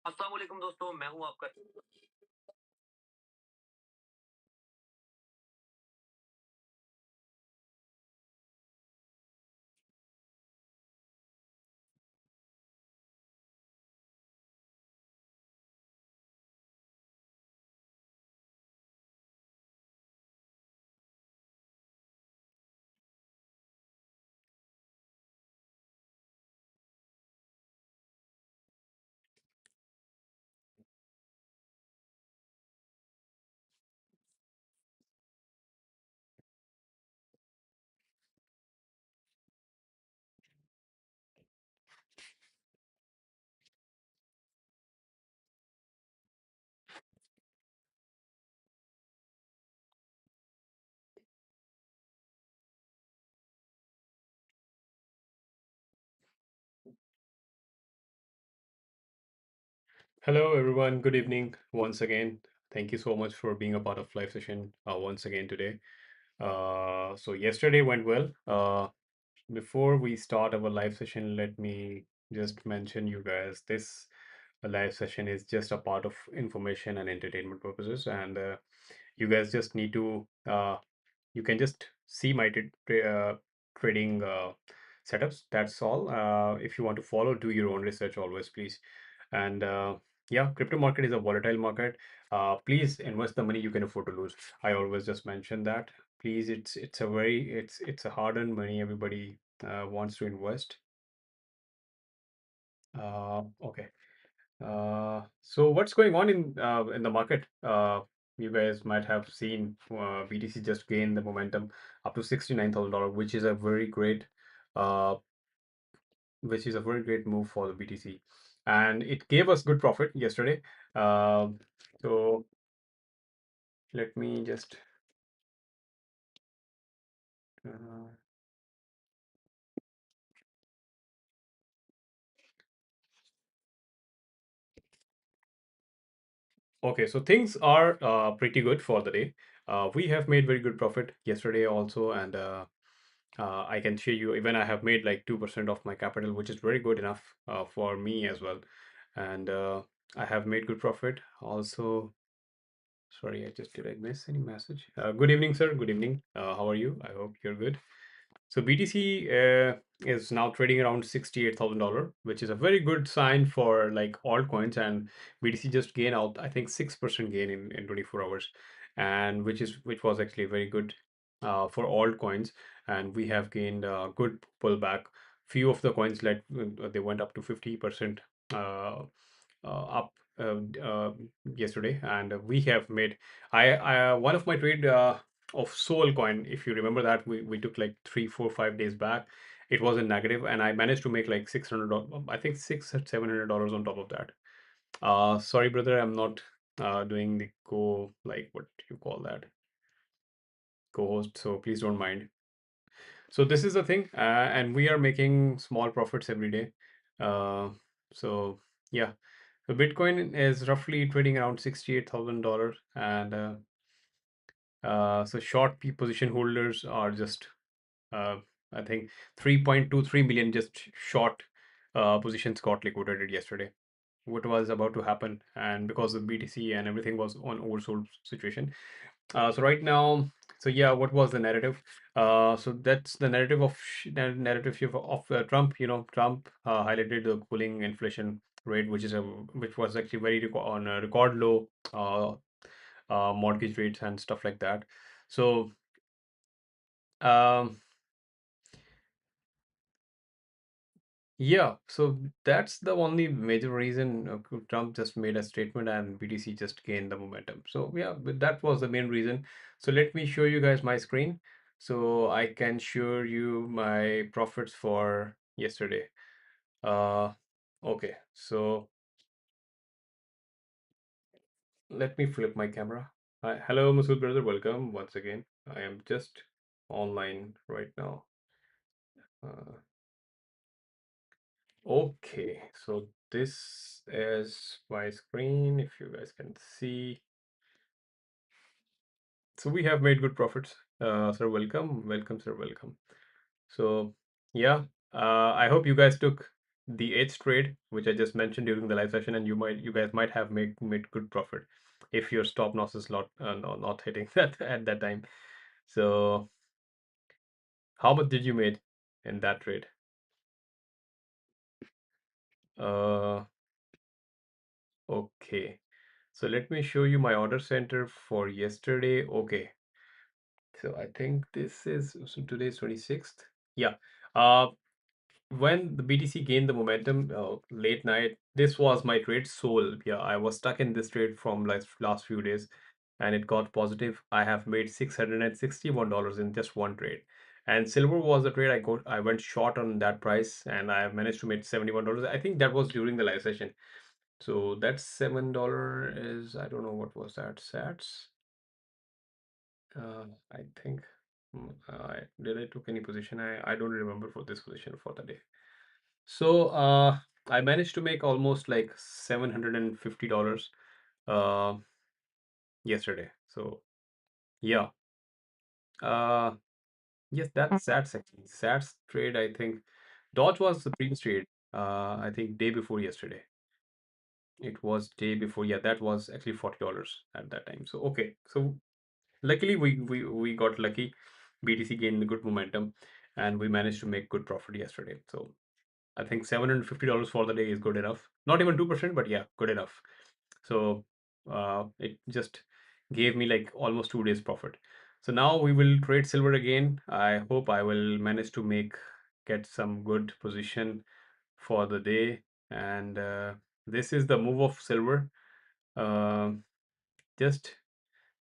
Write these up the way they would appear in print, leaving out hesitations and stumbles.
अस्सलाम वालेकुम दोस्तों, मैं हूं आपका। Hello, everyone. Good evening once again. Thank you so much for being a part of live session once again today. So yesterday went well. Before we start our live session, let me just mention you guys this live session is just a part of information and entertainment purposes, and you guys just need to you can just see my trading setups. That's all. If you want to follow, do your own research always, please. And yeah, crypto market is a volatile market. Please invest the money you can afford to lose. I always just mention that. Please, it's a hard-earned money. Everybody wants to invest. Okay. So what's going on in the market? You guys might have seen BTC just gained the momentum up to $69,000, uh, which is a very great move for the BTC, and it gave us good profit yesterday. Um so let me just uh, okay. So things are pretty good for the day. We have made very good profit yesterday also, and I can share you, even I have made like 2% of my capital, which is very good enough for me as well. And I have made good profit. Also, sorry, did I miss any message? Good evening, sir. Good evening. How are you? I hope you're good. So BTC is now trading around $68,000, which is a very good sign for like altcoins. And BTC just gained out, I think 6% gain in 24 hours, and which was actually very good for altcoins. And we have gained a good pullback. Few of the coins like they went up to 50% uh, up yesterday, and we have made I one of my trade of Soul coin. If you remember that, we took like 3, 4, 5 days back. It was in negative, and I managed to make like $600. I think $600 or $700 on top of that. Sorry, brother, I'm not doing the co like what you call that co-host. So please don't mind. So this is the thing, and we are making small profits every day. Uh, so yeah, the Bitcoin is roughly trading around $68,000, and so short position holders are just uh, I think 3.23 million just short positions got liquidated yesterday. What was about to happen, and because of BTC and everything was on oversold situation. So right now, so yeah, what was the narrative? So that's the narrative of narrative shift of Trump. You know, Trump highlighted the cooling inflation rate, which was actually on a record low mortgage rates and stuff like that. So um, yeah, so that's the only major reason Trump just made a statement and BTC just gained the momentum. So yeah, but that was the main reason. So let me show you guys my screen so I can show you my profits for yesterday. Uh, okay, so let me flip my camera. Hi, hello, Masood brother, welcome once again. I am just online right now. Uh, okay, so this is my screen. If you guys can see. So we have made good profits. Sir, welcome, welcome, sir, welcome. So yeah, I hope you guys took. the edge trade, which I just mentioned during the live session, and you guys might have made good profit if your stop loss is not hitting that at that time. So how much did you made in that trade? Uh, okay. So let me show you my order center for yesterday. Okay. So I think this is so today's 26th. Yeah. Uh, when the BTC gained the momentum late night, this was my trade sold. Yeah, I was stuck in this trade from last few days, and it got positive. I have made $661 in just one trade. And silver was the trade I went short on that price, and I managed to make $71. I think that was during the live session. So that $7 is, I don't know what was that, sats. I think did I took any position? I don't remember for this position for the day. So I managed to make almost like $750 uh yesterday. So yeah. Uh yes, that's actually Sats trade, I think. Dodge was the previous trade. I think day before yesterday. It was day before. Yeah, that was actually $40 at that time. So okay. So luckily we got lucky. BTC gained good momentum and we managed to make good profit yesterday. So I think $750 for the day is good enough. Not even 2%, but yeah, good enough. So it just gave me like almost 2 days profit. So now we will trade silver again. I hope I will manage to get some good position for the day. And this is the move of silver. Um just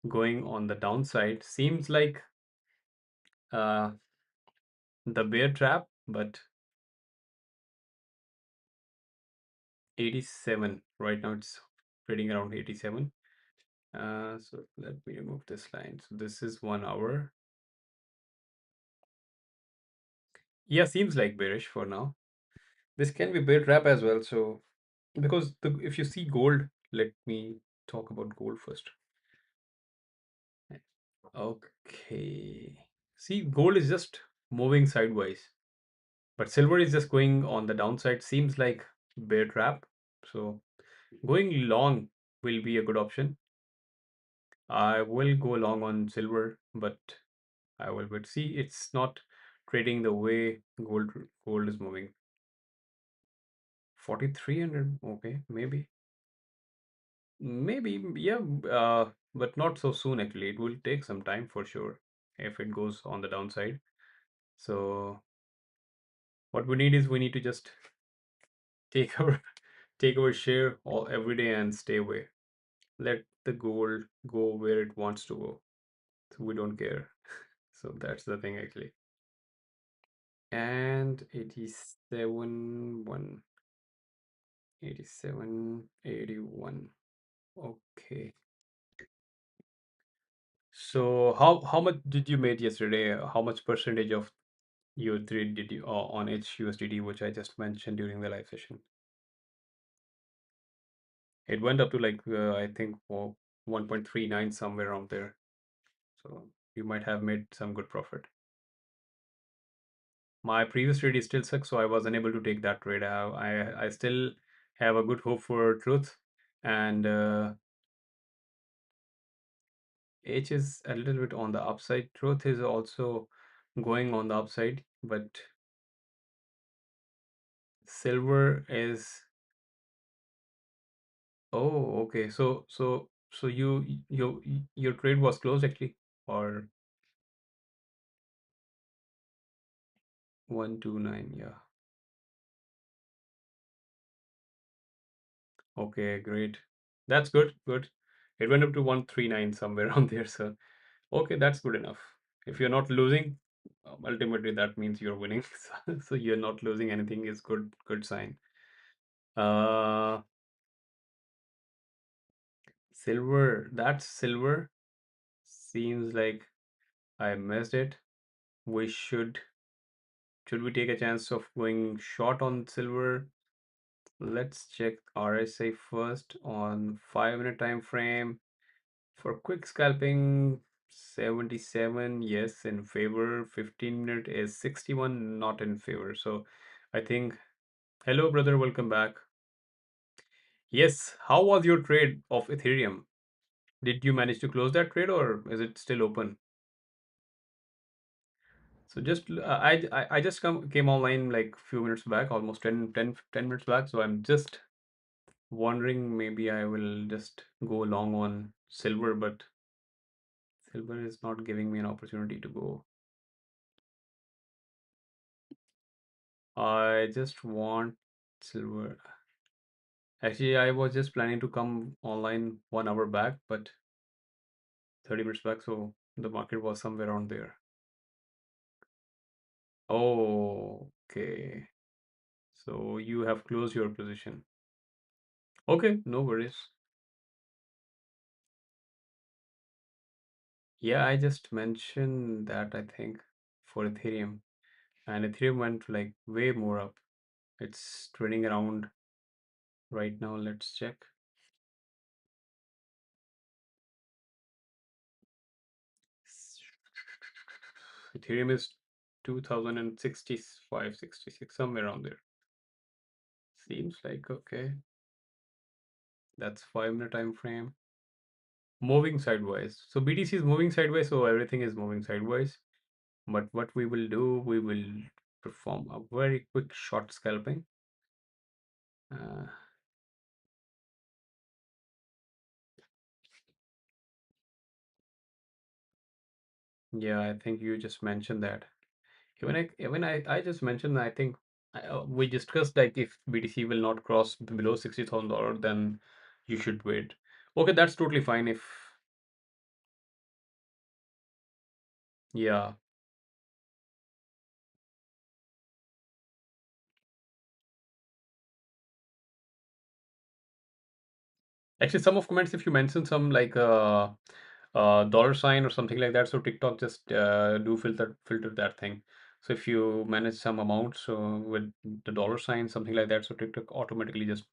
going on the downside. Seems like uh, the bear trap, but 87 right now it's trading around 87. So let me remove this line. So this is 1 hour. Yeah, seems like bearish for now. This can be bear trap as well. So because if you see gold, let me talk about gold first. Okay. See, gold is just moving sideways, but silver is just going on the downside. Seems like bear trap. So going long will be a good option. I will go long on silver, but I will wait. See, it's not trading the way gold is moving. 4,300. Okay, maybe. Maybe, yeah, but not so soon actually. It will take some time for sure if it goes on the downside. So what we need is we need to just take our take our share all every day and stay away. Let the gold go where it wants to go. So we don't care. So that's the thing actually. And 87 1 87 81. Okay. So how much did you make yesterday? How much percentage of your trade did you on HUSDT, which I just mentioned during the live session? It went up to like I think 1.39 somewhere around there. So you might have made some good profit. My previous trade is still stuck, so I was unable to take that trade. I still have a good hope for truth, and H is a little bit on the upside. Truth is also going on the upside, but silver is. Oh, okay. So your trade was closed actually, or 129. Yeah. Okay, great. That's good. Good. It went up to 139 somewhere around there. So okay, that's good enough. If you're not losing, ultimately that means you're winning. So you're not losing anything is good sign. Uh, silver. That's silver. Seems like I missed it. We should we take a chance of going short on silver? Let's check RSI first on 5 minute time frame. For quick scalping, 77, yes, in favor. 15 minute is 61, not in favor. So I think Hello, brother. Welcome back. Yes, how was your trade of Ethereum? Did you manage to close that trade or is it still open? So just I just came online like few minutes back, almost 10 minutes back. So I'm just wondering maybe I will just go long on silver, but silver is not giving me an opportunity to go. I just want silver. Actually, I was just planning to come online 1 hour back, but 30 minutes back, so the market was somewhere around there. Oh, okay. So you have closed your position. Okay, no worries. Yeah, I just mentioned that I think for Ethereum, and Ethereum went like way more up. It's trading around right now. Let's check. Ethereum is 2065, 66, somewhere around there. Seems like okay. That's 5 minute time frame. Moving sideways. So BTC is moving sideways, so everything is moving sideways. But what we will do, we will perform a very quick short scalping. Uh, yeah, I think you just mentioned that. I just mentioned, I think we discussed like if BTC will not cross below $60,000, then you should wait. Okay, that's totally fine. If yeah, actually, some of comments if you mention some like dollar sign or something like that, so TikTok just do filter that thing. So if you manage some amount, so with the dollar sign, something like that, so TikTok automatically just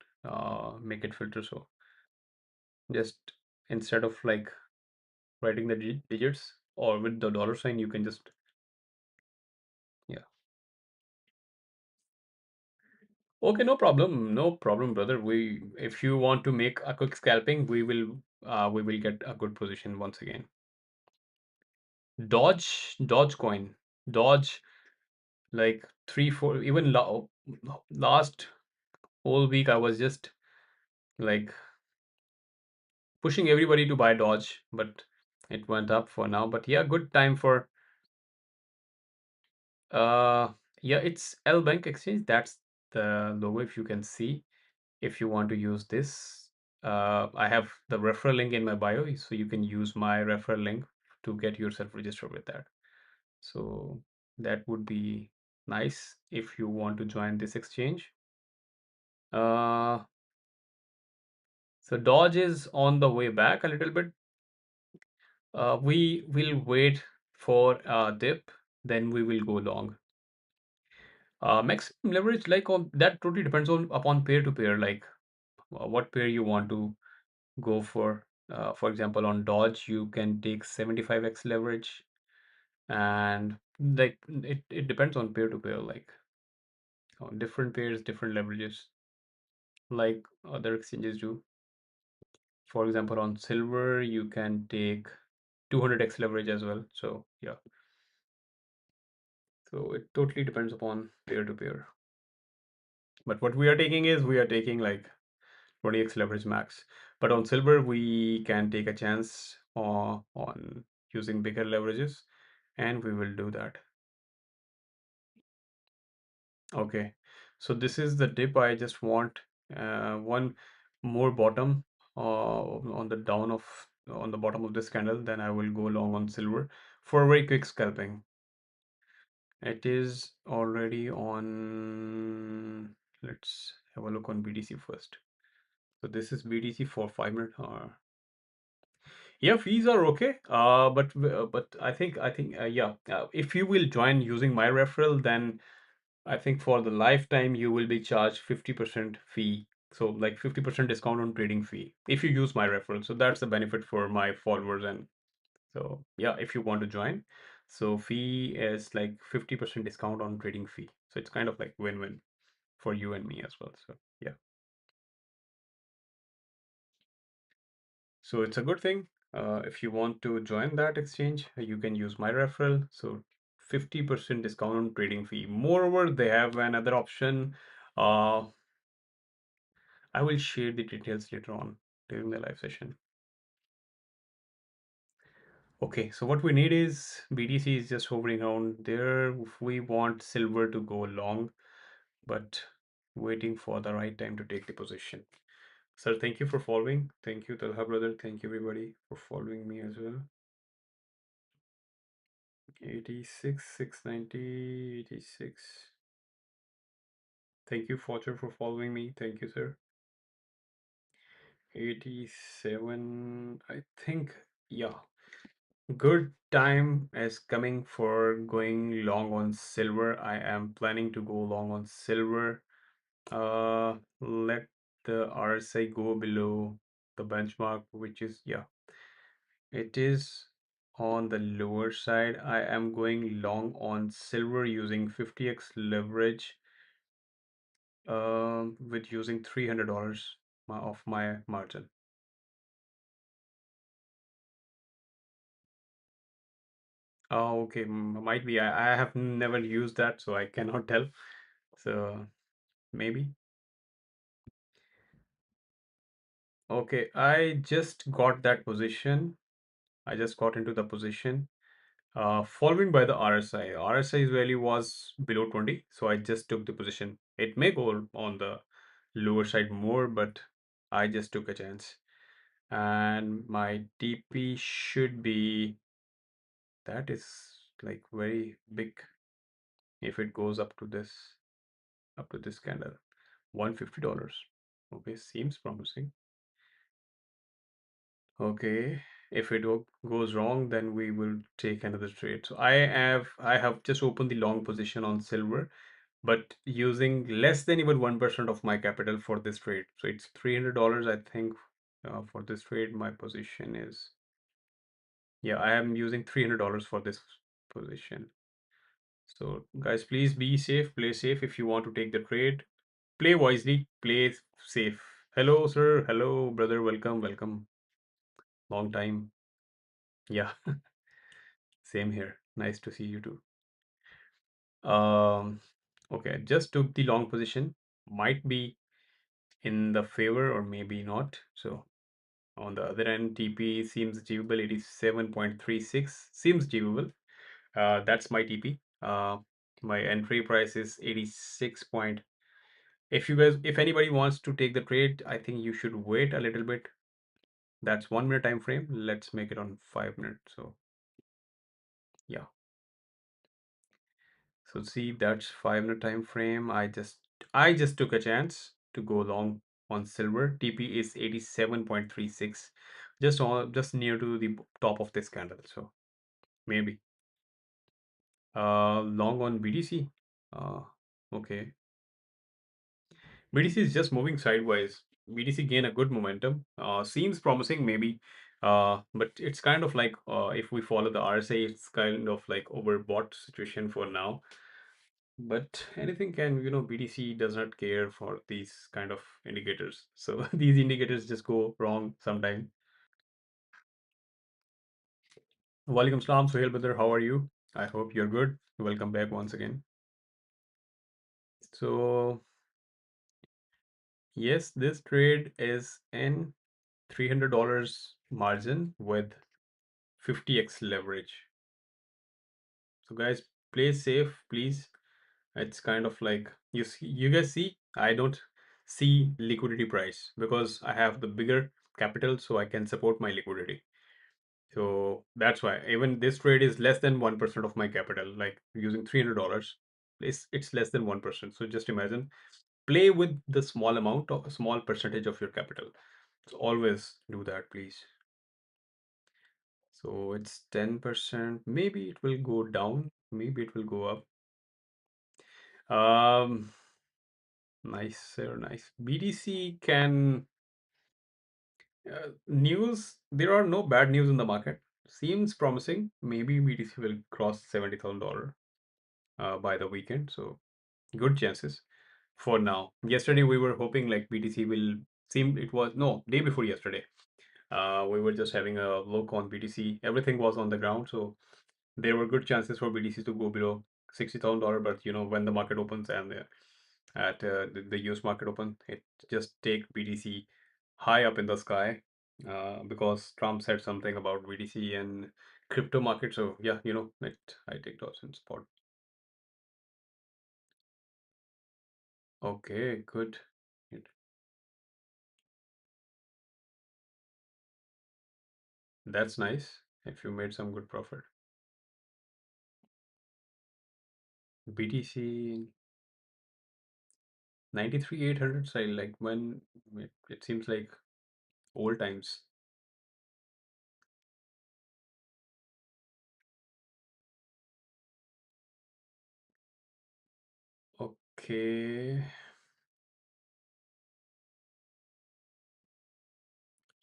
make it filter. So just instead of like writing the digits or with the dollar sign, you can just yeah. Okay, no problem, brother. We if you want to make a quick scalping, we will get a good position once again. Dogecoin, Dodge like 3 4 even last whole week I was just like pushing everybody to buy Dodge, but it went up for now. But yeah, good time for uh yeah, it's L Bank Exchange. That's the logo if you can see. If you want to use this, I have the referral link in my bio, so you can use my referral link to get yourself registered with that. So that would be nice if you want to join this exchange. Uh, so Dodge is on the way back a little bit. We will wait for a dip, then we will go long. Maximum leverage, like on that totally depends on upon pair to pair, like what pair you want to go for. For example, on Dodge, you can take 75x leverage, and like it depends on pair to pair, like on different pairs, different leverages, like other exchanges do. For example, on silver, you can take 200x leverage as well. So yeah, so it totally depends upon pair to pair. But what we are taking is we are taking like 20x leverage max. But on silver, we can take a chance on using bigger leverages, and we will do that. Okay, so this is the dip. I just want one more bottom on the down of on the bottom of this candle. Then I will go long on silver for a very quick scalping. It is already on. Let's have a look on BTC first. So this is BTC for 5 minute. Yeah, fees are okay. But I think yeah. If you will join using my referral, then I think for the lifetime you will be charged 50% fee. So like 50% discount on trading fee if you use my referral. So that's the benefit for my followers. And so yeah, if you want to join, so fee is like 50% discount on trading fee. So it's kind of like win-win. for you and me as well. So yeah. So it's a good thing. If you want to join that exchange, you can use my referral. So 50% discount on trading fee. Moreover, they have another option. Uh, I will share the details later on during the live session. Okay, so what we need is BTC is just hovering around there. We want silver to go long, but waiting for the right time to take the position. Sir, thank you for following. Thank you, Talha brother. Thank you everybody for following me as well. 86, 690, 86. Thank you, Fortune, for following me. Thank you, sir. 87, I think, yeah. Good time is coming for going long on silver. I am planning to go long on silver. Let the RSI go below the benchmark, which is, yeah, it is on the lower side. I am going long on silver using 50x leverage, with using $300 of my margin. Oh, okay, might be. I have never used that, so I cannot tell. So maybe. Okay, I just got that position. I just got into the position. Following by the RSI. RSI's value was below 20, so I just took the position. It may go on the lower side more, but I just took a chance. And my TP should be, that is like very big if it goes up to this candle. $150. Okay, seems promising. Okay, if it goes wrong, then we will take another trade. So I have just opened the long position on silver, but using less than even 1% of my capital for this trade. So it's $300, I think, for this trade. My position is, yeah, I am using $300 for this position. So guys, please be safe, play safe. If you want to take the trade, play wisely, play safe. Hello, sir. Hello, brother. Welcome, welcome. Long time. Yeah, same here. Nice to see you too. Um, okay, just took the long position. Might be in the favor or maybe not. So on the other end, TP seems achievable. 87.36 seems achievable. That's my TP. My entry price is 86 point. If you guys, if anybody wants to take the trade, I think you should wait a little bit. That's 1 minute time frame. Let's make it on 5 minutes. So yeah. So see, that's 5 minute time frame. I just took a chance to go long on silver. TP is 87.36, just near to the top of this candle. So maybe long on BTC. Uh, okay, BTC is just moving sideways. BTC gain a good momentum. Seems promising maybe. But it's kind of like if we follow the RSA, it's kind of like overbought situation for now. But anything can, BTC does not care for these kind of indicators. So these indicators just go wrong sometime. Walaikum salam, Sohail brother, how are you? I hope you're good. Welcome back once again. So yes, this trade is in $300 margin with 50x leverage. So guys, play safe, please. It's kind of like you guys see, I don't see liquidity price because I have the bigger capital, so I can support my liquidity. So that's why even this trade is less than 1% of my capital, like using $300. It's less than 1%. So just imagine, play with the small amount of a small percentage of your capital. So always do that, please. So it's 10%. Maybe it will go down, maybe it will go up. Nice, sir, nice. BTC can news. There are no bad news in the market. Seems promising. Maybe BTC will cross $70,000 by the weekend. So good chances for now. Yesterday we were hoping like BTC will seem it was no day before yesterday. We were just having a look on BTC. Everything was on the ground, so there were good chances for BTC to go below $60,000. But when the market opens and at the US market open, it just take BTC high up in the sky because Trump said something about BTC and crypto market. So yeah, it I take those in spot. Okay, good. It- That's nice. If you made some good profit. BTC 93,800. So like when it seems like old times. Okay,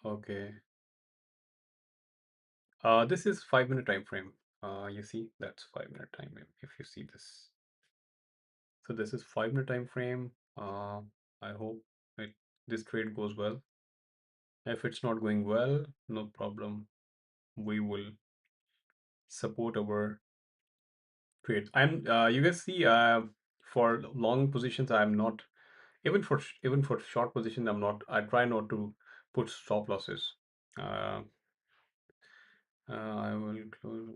okay. This is 5 minute time frame. You see, that's 5 minute time frame. If you see this, so this is 5 minute time frame. I hope it this trade goes well. If it's not going well, no problem. We will support our trades. You guys see, for long positions, I'm not even for short position. I try not to put stop losses. Uh, I will close.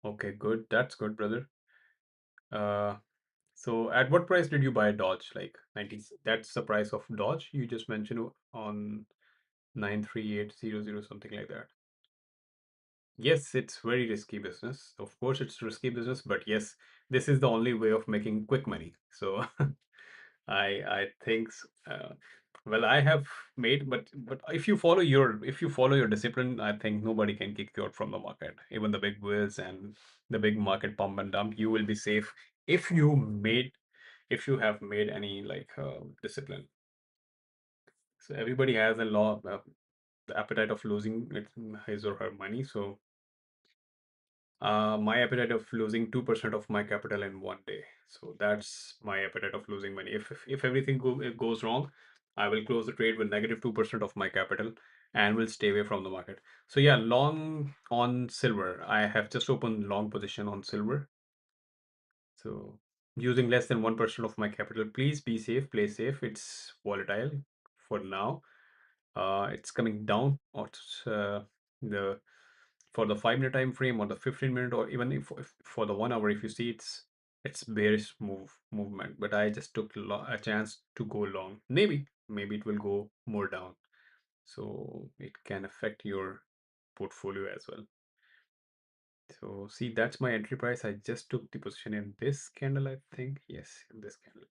Okay, good. That's good, brother. Uh, so at what price did you buy Dodge? Like 90, that's the price of Dodge you just mentioned on 93800, something like that. Yes, it's very risky business. Of course, it's risky business, but yes, this is the only way of making quick money. So I think well, I have made, but if you follow your discipline, I think nobody can kick you out from the market. Even the big whales and the big market pump and dump, you will be safe if you have made any like discipline. So everybody has a law, the appetite of losing his or her money. So my appetite of losing 2% of my capital in one day. So that's my appetite of losing money. If everything it goes wrong, I will close the trade with negative 2% of my capital and will stay away from the market. So yeah, long on silver. I have just opened long position on silver. So using less than 1% of my capital. Please be safe, play safe. It's volatile for now. It's coming down or the for the 5 minute time frame or the 15 minute or even if for the 1 hour, if you see it's bearish movement, but I just took a chance to go long. Maybe it will go more down, so it can affect your portfolio as well. So see, that's my entry price. I just took the position in this candle, I think. Yes, in this candle.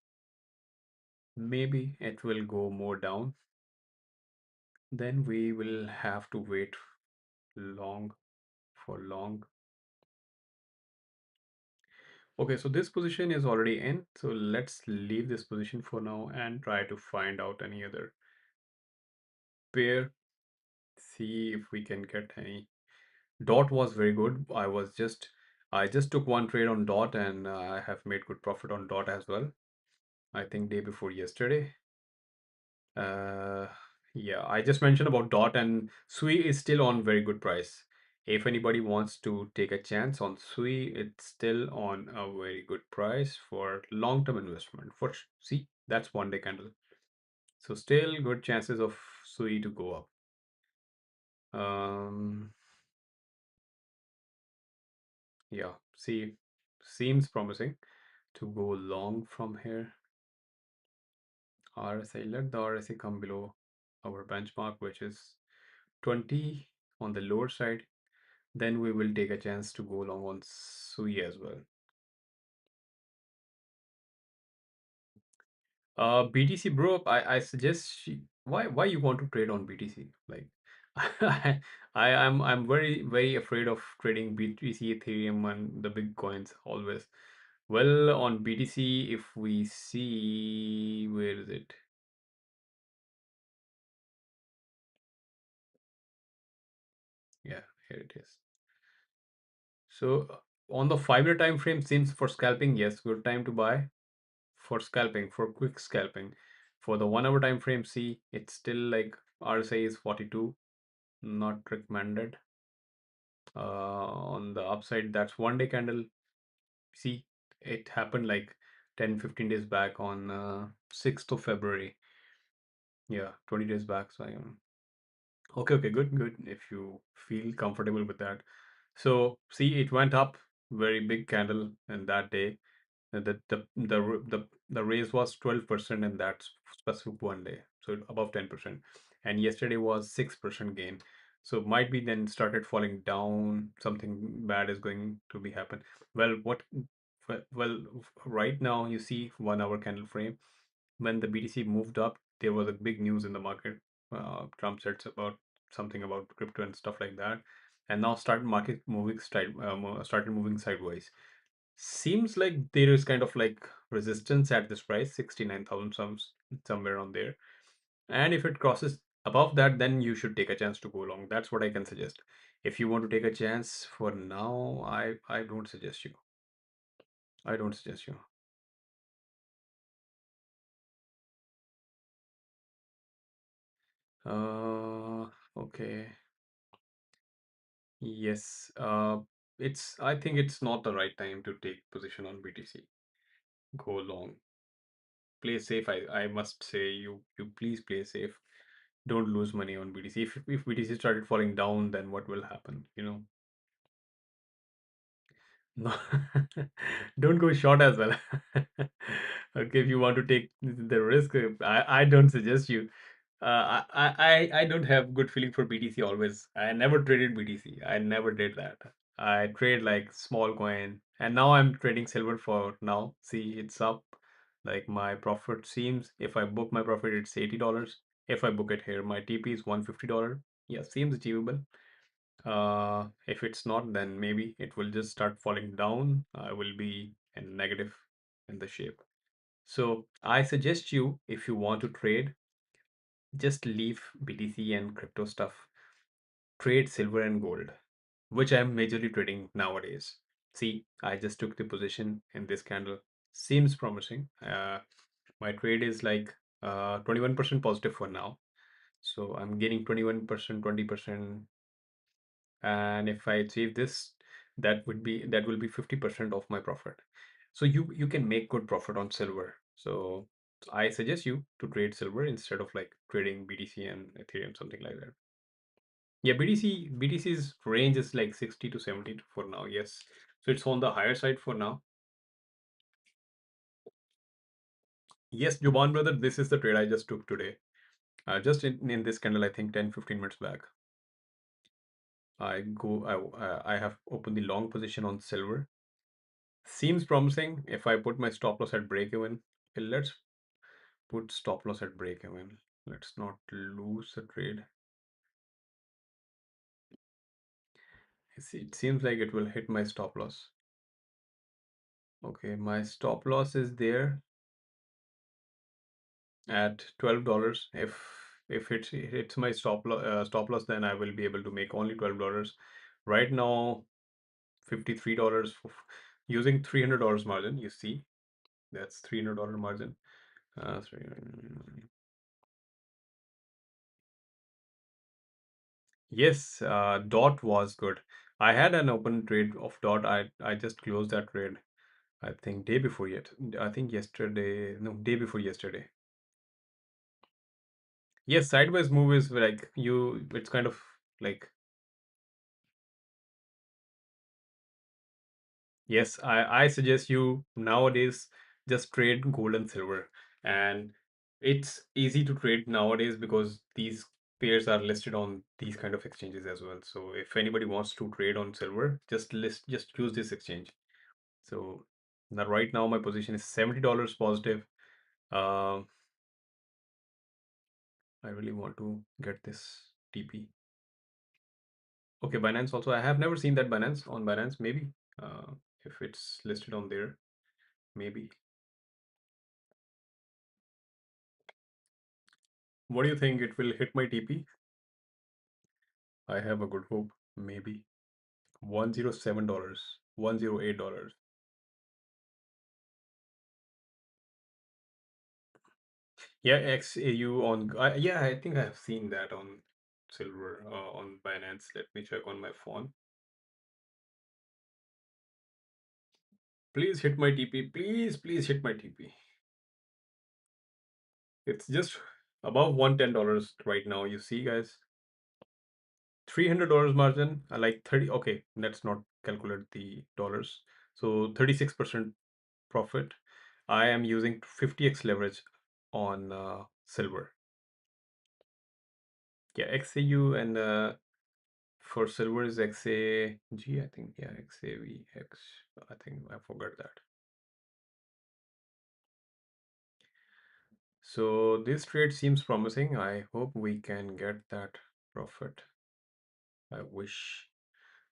Maybe it will go more down, then we will have to wait long for long. Okay, so this position is already in. So let's leave this position for now and try to find out any other pair. See if we can get any. Dot was very good. I just took one trade on Dot and I have made good profit on Dot as well. I think day before yesterday. Uh, yeah, I just mentioned about Dot and Sui is still on very good price. If anybody wants to take a chance on Sui, it's still on a very good price for long-term investment. See, that's 1 day candle. So still good chances of Sui to go up. Um, yeah, see, seems promising to go long from here. RSI, let the RSI come below our benchmark, which is 20 on the lower side. Then we will take a chance to go long on Sui as well. BTC, bro, I suggest why you want to trade on BTC? Like I'm very afraid of trading BTC, Ethereum, and the big coins always. Well, on BTC, if we see, where is it? Yeah, here it is. So on the 5 year time frame, seems for scalping, yes, good time to buy. for scalping, for quick scalping. For the 1 hour time frame, see, it's still like RSI is 42, not recommended. On the upside, that's 1 day candle. See, it happened like 10-15 days back on 6th of February. Yeah, 20 days back. So I am okay, okay, good, good. If you feel comfortable with that. So see, it went up very big candle in that day. The raise was 12% in that specific 1 day, so above 10%. And yesterday was 6% gain. So might be then started falling down. Something bad is going to be happen. Well, well, right now you see 1 hour candle frame. When the BTC moved up, there was a big news in the market. Trump said about something about crypto and stuff like that, and now started moving sideways. Seems like there is kind of like resistance at this price, 69,000 somewhere on there. And if it crosses above that, then you should take a chance to go long. That's what I can suggest. If you want to take a chance for now, I don't suggest you. I don't suggest you. Okay. Yes. I think it's not the right time to take position on BTC. Go long. Play safe. I must say you please play safe. Don't lose money on BTC. If BTC started falling down, then what will happen? You know. No, don't go short as well. Okay, if you want to take the risk, I don't suggest you. I don't have good feeling for BTC always. I never traded BTC. I never did that. I trade like small coin, and now I'm trading silver for now. See, it's up. Like my profit seems, if I book my profit, it's $80. If I book it here, my TP is $150. Yeah, seems achievable. If it's not, then maybe it will just start falling down. I will be in negative in the shape. So I suggest you, if you want to trade, just leave BTC and crypto stuff. Trade silver and gold, which I'm majorly trading nowadays. See, I just took the position in this candle. Seems promising. My trade is like 21% positive for now. So I'm gaining 21%, 20%, and if I achieve this, that will be 50% of my profit. So you can make good profit on silver. So I suggest you to trade silver instead of like trading BTC and Ethereum, something like that. Yeah, BTC's range is like 60 to 70 for now. Yes, so it's on the higher side for now. Yes, Juban brother, this is the trade I just took today. Just in this candle, I think 10-15 minutes back. I have opened the long position on silver. Seems promising. If I put my stop loss at break even, okay, let's put stop loss at break even. Let's not lose the trade. It seems like it will hit my stop loss. Okay, my stop loss is there at $12. If it hits my stop loss, then I will be able to make only $12. Right now, $53 using $300 margin. You see, that's $300 margin. Uh, three- Yes, dot was good. I had an open trade of dot. I just closed that trade. I think day before yet. I think yesterday. No, day before yesterday. Yes, sideways move is like you. It's kind of like yes. I suggest you nowadays just trade gold and silver, and it's easy to trade nowadays because these pairs are listed on these kind of exchanges as well. So if anybody wants to trade on silver, just use this exchange. So now right now my position is $70 positive. Um, I really want to get this TP. Okay, Binance also. I have never seen that Binance on Binance. Maybe if it's listed on there, maybe. What do you think? It will hit my TP? I have a good hope. Maybe $107, $108. Yeah, XAU on. Yeah, I think I've seen that on silver on Binance. Let me check on my phone. Please hit my TP. Please, please hit my TP. It's just above $110 right now. You see, guys, $300 margin. I like 30. Okay, let's not calculate the dollars. So 36% profit. I am using 50x leverage on silver. Yeah, XAU and for silver is XAG, I think. Yeah, XAVX. I think I forgot that. So this trade seems promising. I hope we can get that profit. I wish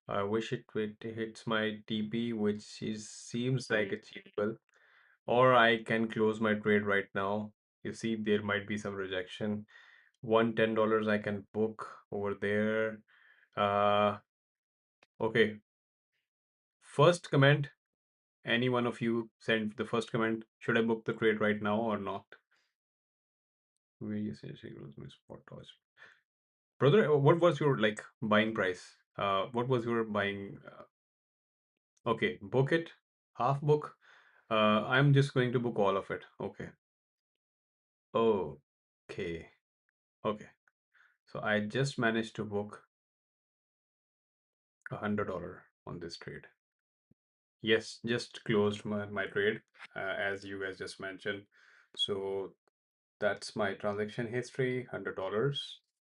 it hits my TP, which is seems like achievable. Or I can close my trade right now. You see, there might be some rejection. $110 I can book over there. Uh, okay. First comment, any one of you send the first comment. Should I book the trade right now or not? We essentially close my spot loss. Brother, what was your like buying price? What was your buying? Okay, book it, half book. I'm just going to book all of it. Okay. Okay. Okay. So I just managed to book $100 on this trade. Yes, just closed my trade, as you guys just mentioned. So that's my transaction history, $100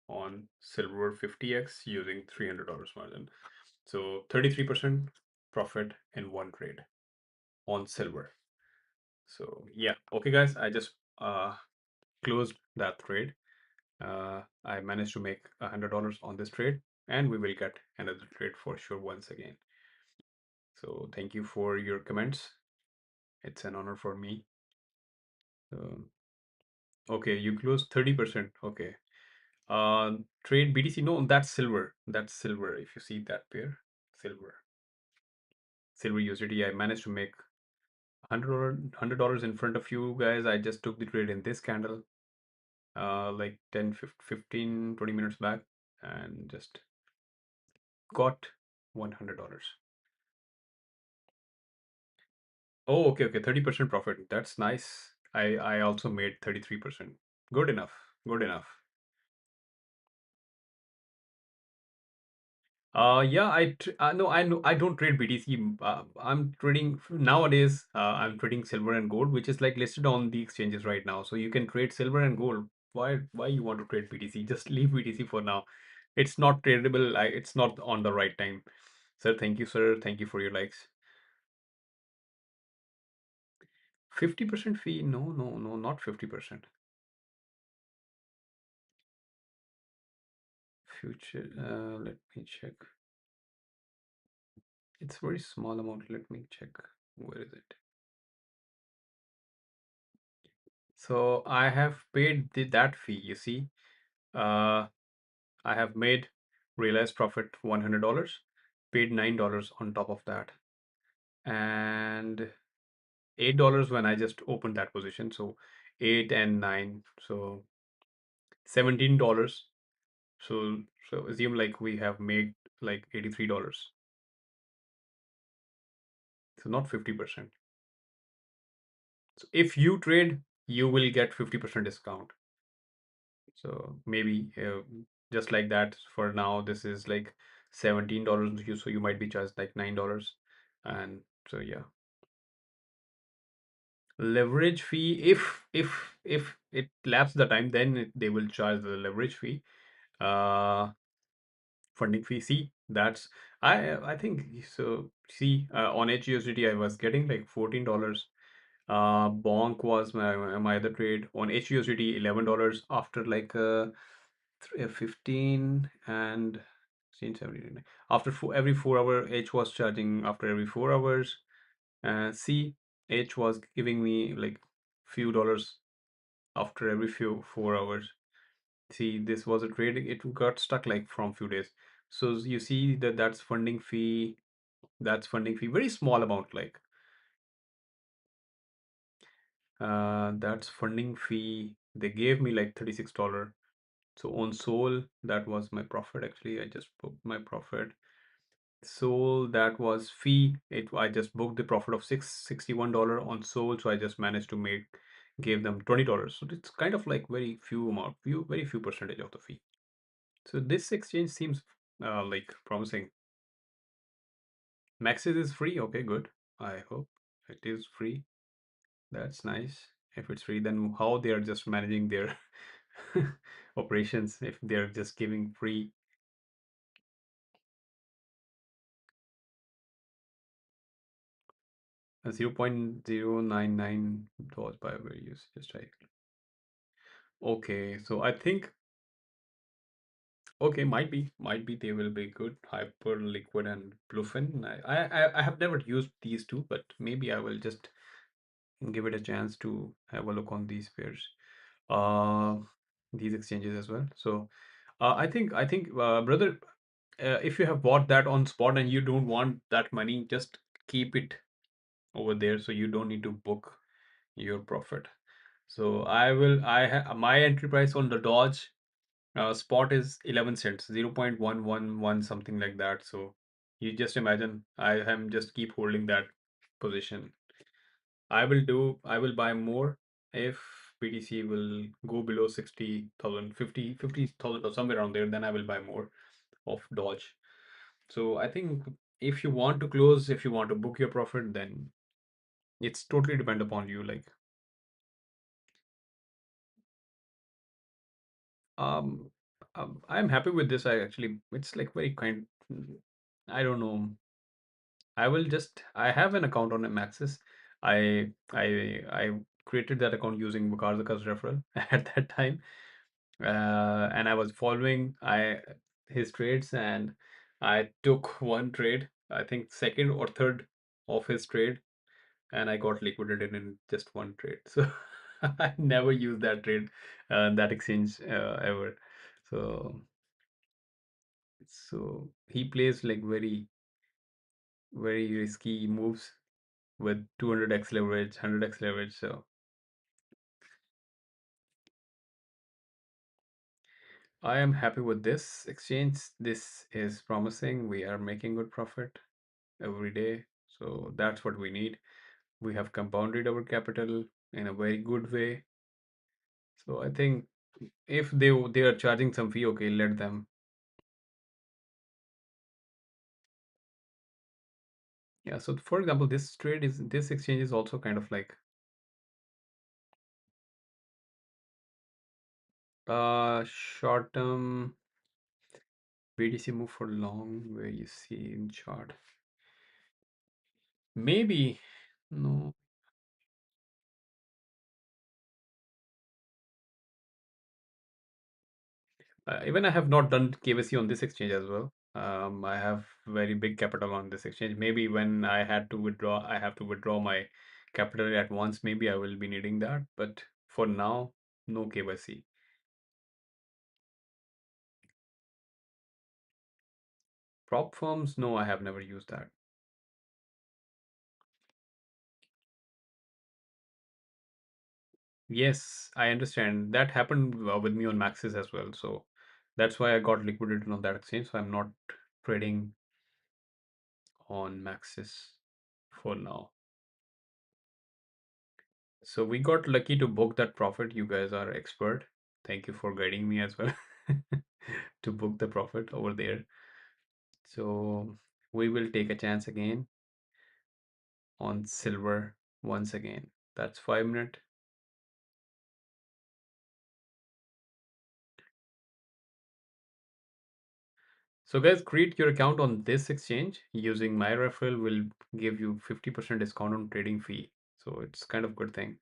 on silver 50x using $300 margin. So 33% profit in one trade on silver. So yeah, okay guys, I just closed that trade. I managed to make $100 on this trade, and we will get another trade for sure once again. So thank you for your comments. It's an honor for me. Um, okay, you closed 30%. Okay. Trade BTC. No, that's silver. That's silver. If you see that pair, silver, silver USDT. I managed to make $100 in front of you guys. I just took the trade in this candle, like 10, 15, 20 minutes back, and just got $100. Oh, okay, okay, 30% profit. That's nice. I also made 33%. Good enough. Good enough. Yeah, no, I know I don't trade BTC. I'm trading nowadays. I'm trading silver and gold, which is like listed on the exchanges right now. So you can trade silver and gold. Why you want to trade BTC? Just leave BTC for now. It's not tradable. It's not on the right time. Sir, thank you, sir. Thank you for your likes. 50% fee? No, no, no, not 50%. Future. Let me check. It's very small amount. Let me check. Where is it? So I have paid that fee. You see, uh, I have made realized profit $100, paid $9 on top of that, and $8 when I just opened that position. So 8 and 9, so $17. So assume like we have made like $83. So not 50%. So if you trade, you will get 50% discount. So maybe just like that for now, this is like $17 to you, so you might be charged like $9. And so yeah, leverage fee, if it lapses the time, then they will charge the leverage fee. Funding fee. See, that's I think so. See, on HUSDT I was getting like $14. Bonk was my other trade on HUSDT $11 after like 15 and 16, 17. After every 4 hour, H was charging after every 4 hours. C, H was giving me like few dollars after every few 4 hours. See, this was a trade. It got stuck like from few days. So you see that that's funding fee. That's funding fee. Very small amount, like that's funding fee. They gave me like $36. So on Sol, that was my profit actually. I just booked my profit. Sol, that was fee. I just booked the profit of $661 on Sol, so I just managed to gave them $20. So it's kind of like very few percentage of the fee. So this exchange seems like promising. Maxis is free. Okay, good. I hope it is free. That's nice. If it's free, then how they are just managing their operations if they're just giving free 0.099 dollars by use. Just right. Okay, so I think okay, might be they will be good. Hyper Liquid and Bluefin. I have never used these two, but maybe I will just give it a chance to have a look on these pairs, uh, these exchanges as well. So I think brother, if you have bought that on spot and you don't want that money, just keep it over there so you don't need to book your profit. So my entry price on the Dodge spot is 11 cents, 0.111 something like that. So you just imagine I am just keep holding that position. I will buy more if BTC will go below 60,000, 50,000 or somewhere around there, then I will buy more of Dodge. So I think if you want to close, if you want to book your profit, then it's totally depend upon you. Like, um, I'm happy with this. It's like very kind. I don't know. I have an account on Maxis. I created that account using Bukarzakas referral at that time. And I was following I his trades, and I took one trade, I think second or third of his trade, and I got liquidated in just one trade. So I never used that trade, that exchange ever. So so he plays like very risky moves with 200x leverage, 100x leverage. So I am happy with this exchange. This is promising. We are making good profit every day. So that's what we need. We have compounded our capital in a very good way. So I think if they are charging some fee, okay, let them. Yeah. So for example, this exchange is also kind of like short term BTC move for long where you see in chart. Maybe no. Even I have not done KYC on this exchange as well. I have very big capital on this exchange. Maybe when I have to withdraw my capital at once. Maybe I will be needing that. But for now, no KYC. Prop firms, no, I have never used that. Yes, I understand. That happened with me on Maxis as well. So that's why I got liquidated on that exchange. So I'm not trading on Maxis for now. So we got lucky to book that profit. You guys are expert. Thank you for guiding me as well to book the profit over there. So we will take a chance again on silver once again. That's 5 minute. So guys, create your account on this exchange using my referral will give you 50% discount on trading fee. So it's kind of good thing.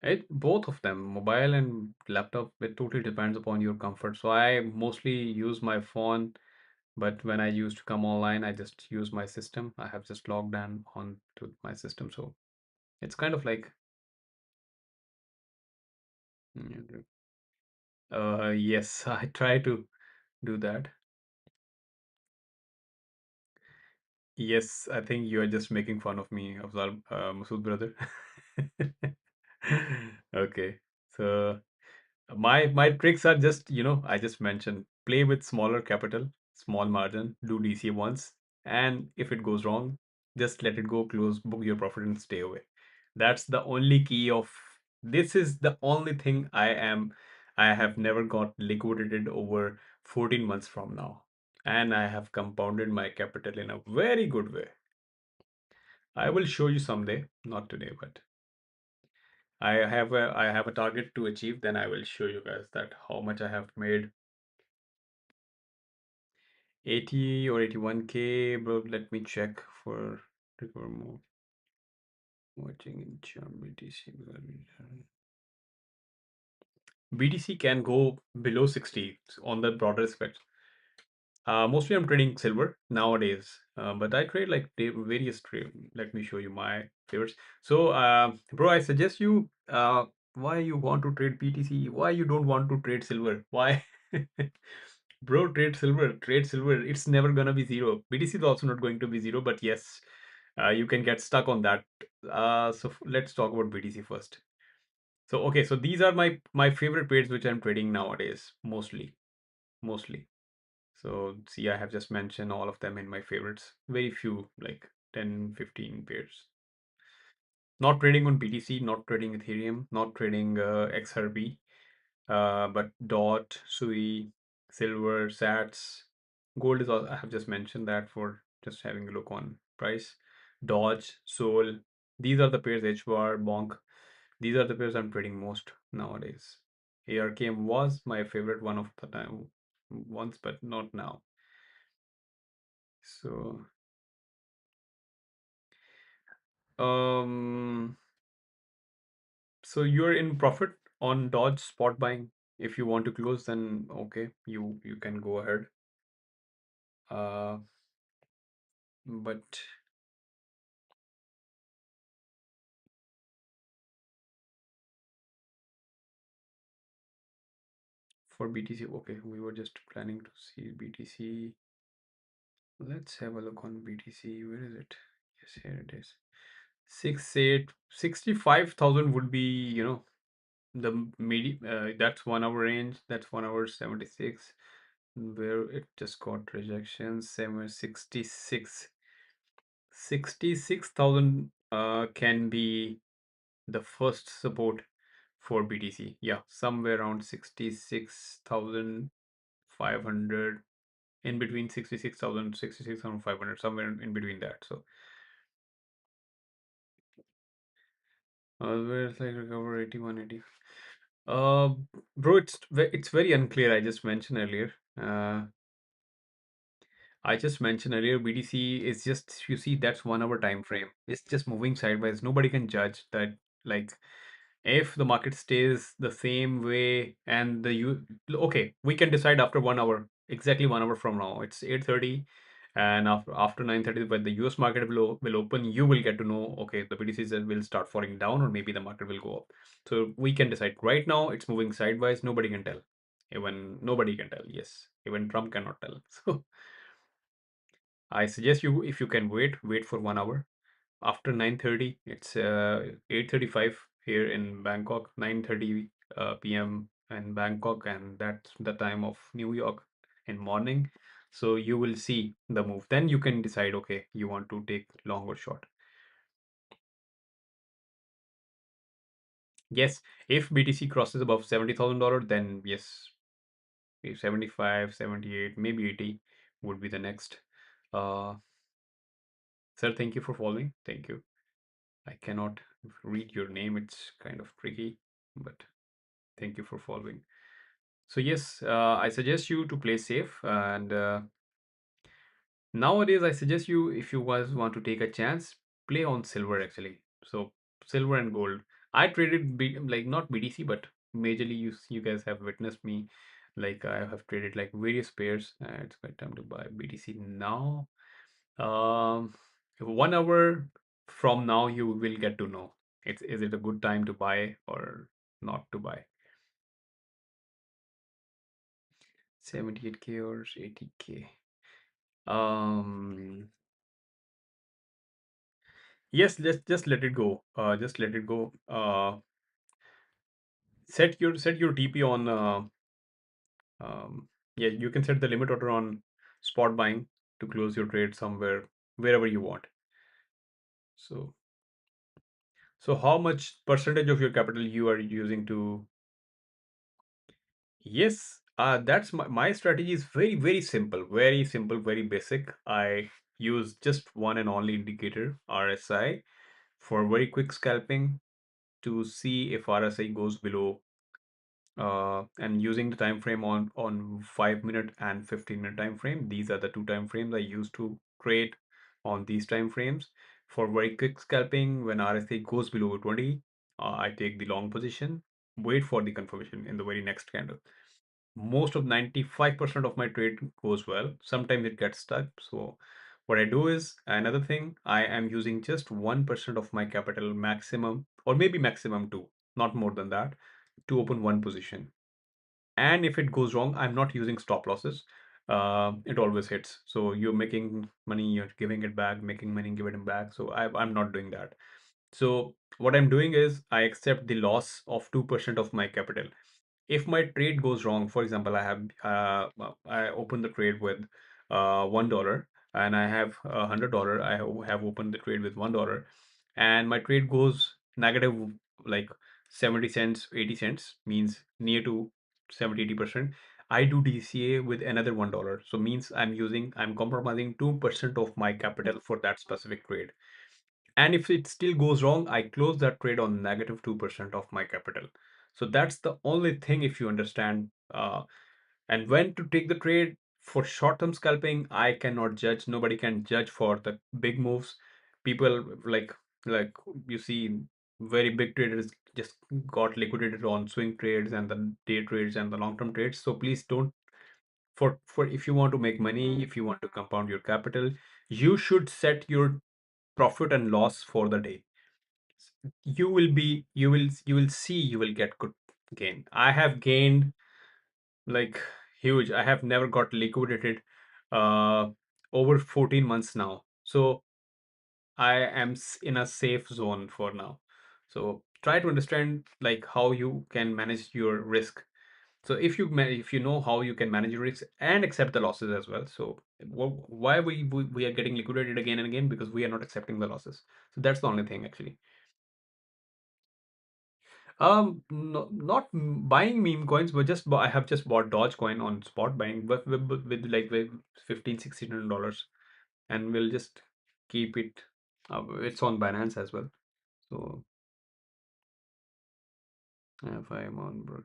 It both of them, mobile and laptop, it totally depends upon your comfort. So I mostly use my phone. But when I used to come online, I just use my system. I have just logged on to my system. So it's kind of like, yes, I try to do that. Yes, I think you are just making fun of me, Afzal, Masood brother. Okay. So my tricks are just, I just mentioned play with smaller capital, small margin, do DC once, and if it goes wrong, just let it go, close, book your profit and stay away. That's the only key of this is the only thing I have never got liquidated over 14 months from now. And I have compounded my capital in a very good way. I will show you someday, not today, but I have a target to achieve. Then I will show you guys that how much I have made. 80 or 81K, bro. Let me check for recover more watching in charm BTC. BTC can go below 60 on the broader spectrum. Mostly I'm trading silver nowadays, but I trade like various trade. Let me show you my favorites. So, bro, I suggest you why you want to trade BTC, why you don't want to trade silver, why? Bro, trade silver, trade silver. It's never gonna be zero. BTC is also not going to be zero, but yes, you can get stuck on that. Let's talk about BTC first. So, okay, so these are my favorite pairs which I'm trading nowadays, mostly. So see, I have just mentioned all of them in my favorites. Very few, like 10, 15 pairs. Not trading on BTC, not trading Ethereum, not trading XRP, but DOT, SUI, silver, SATs. Gold is all, I have just mentioned that for just having a look on price. Dodge, Sol. These are the pairs, HBAR, Bonk. These are the pairs I'm trading most nowadays. ARKM was my favorite one of the time once, but not now. So Um, so you're in profit on Dodge spot buying. If you want to close, then okay, you can go ahead. Uh, but for BTC, okay, we were just planning to see BTC. Let's have a look on BTC. Where is it? Yes, here it is. 65,000 would be, the midi that's 1 hour range. That's 1 hour 76. Where it just got rejection, 766. 66,000 can be the first support for BTC. Yeah, somewhere around 66,500, in between 66,000, 66,500, somewhere in between that. So, where's like recover 8180? Uh, bro, it's very unclear. I just mentioned earlier, BTC is just, you see, that's 1 hour time frame. It's just moving sideways. Nobody can judge that. Like, if the market stays the same way and okay, we can decide after 1 hour, exactly 1 hour from now. It's 8:30, and after 9:30, when the US market will open, you will get to know, okay, the BTCs will start falling down, or maybe the market will go up. So we can decide. Right now, it's moving sideways. Nobody can tell. Even nobody can tell. Yes, even Trump cannot tell. So I suggest you, if you can wait for 1 hour. After 9:30, it's 8:35 here in Bangkok, 9:30 p.m. in Bangkok, and that's the time of New York in morning. So you will see the move. Then you can decide, okay, you want to take long or short. Yes, if BTC crosses above $70,000, then yes, if 75, 78, maybe 80 would be the next. Uh, Sir, thank you for following. Thank you. I cannot read your name. It's kind of tricky, but thank you for following. So yes, I suggest you to play safe, and nowadays I suggest you, if you guys want to take a chance, play on silver actually. So silver and gold. I traded like not BTC, but majorly you guys have witnessed me. Like I have traded like various pairs. It's my time to buy BTC now. Um, 1 hour from now, you will get to know. Is it a good time to buy or not to buy? 78K or 80K. Um, yes, just let it go. Just let it go. Set your TP on yeah, you can set the limit order on spot buying to close your trade somewhere wherever you want. So how much percentage of your capital you are using to? Yes, that's my strategy is very simple, very simple, very basic. I use just one and only indicator, RSI, for very quick scalping to see if RSI goes below and using the time frame on 5 minute and 15-minute time frame. These are the two time frames I use to trade on these time frames. For very quick scalping, when RSI goes below 20, I take the long position, wait for the confirmation in the very next candle. Most of 95% of my trade goes well. Sometimes it gets stuck. So what I do is another thing, I am using just 1% of my capital maximum, or maybe maximum two, not more than that, to open one position. And if it goes wrong, I'm not using stop losses. It always hits. So you're making money, you're giving it back, making money, giving it back. So I'm not doing that. So what I'm doing is I accept the loss of 2% of my capital. If my trade goes wrong, for example, I open the trade with $1 and I have $100. I have opened the trade with $1 and my trade goes negative like 70 cents, 80 cents, means near to 70-80%. I do DCA with another $1. So means I'm compromising 2% of my capital for that specific trade. And if it still goes wrong, I close that trade on negative 2% of my capital. So that's the only thing if you understand. And when to take the trade for short-term scalping, I cannot judge. Nobody can judge for the big moves. People like you see very big traders just got liquidated on swing trades and the day trades and the long-term trades. So please don't for if you want to make money, if you want to compound your capital, you should set your profit and loss for the day. You will see you will get good gain. I have gained like huge. I have never got liquidated uh over 14 months now. So I am in a safe zone for now. So try to understand like how you can manage your risk. So if you know how you can manage your risks and accept the losses as well. So why we are getting liquidated again and again, because we are not accepting the losses. So that's the only thing actually. No, not buying meme coins, but I have just bought Dogecoin on spot buying, but with like with 15, $1,600, and we'll just keep it. It's on Binance as well. So if I'm on brother,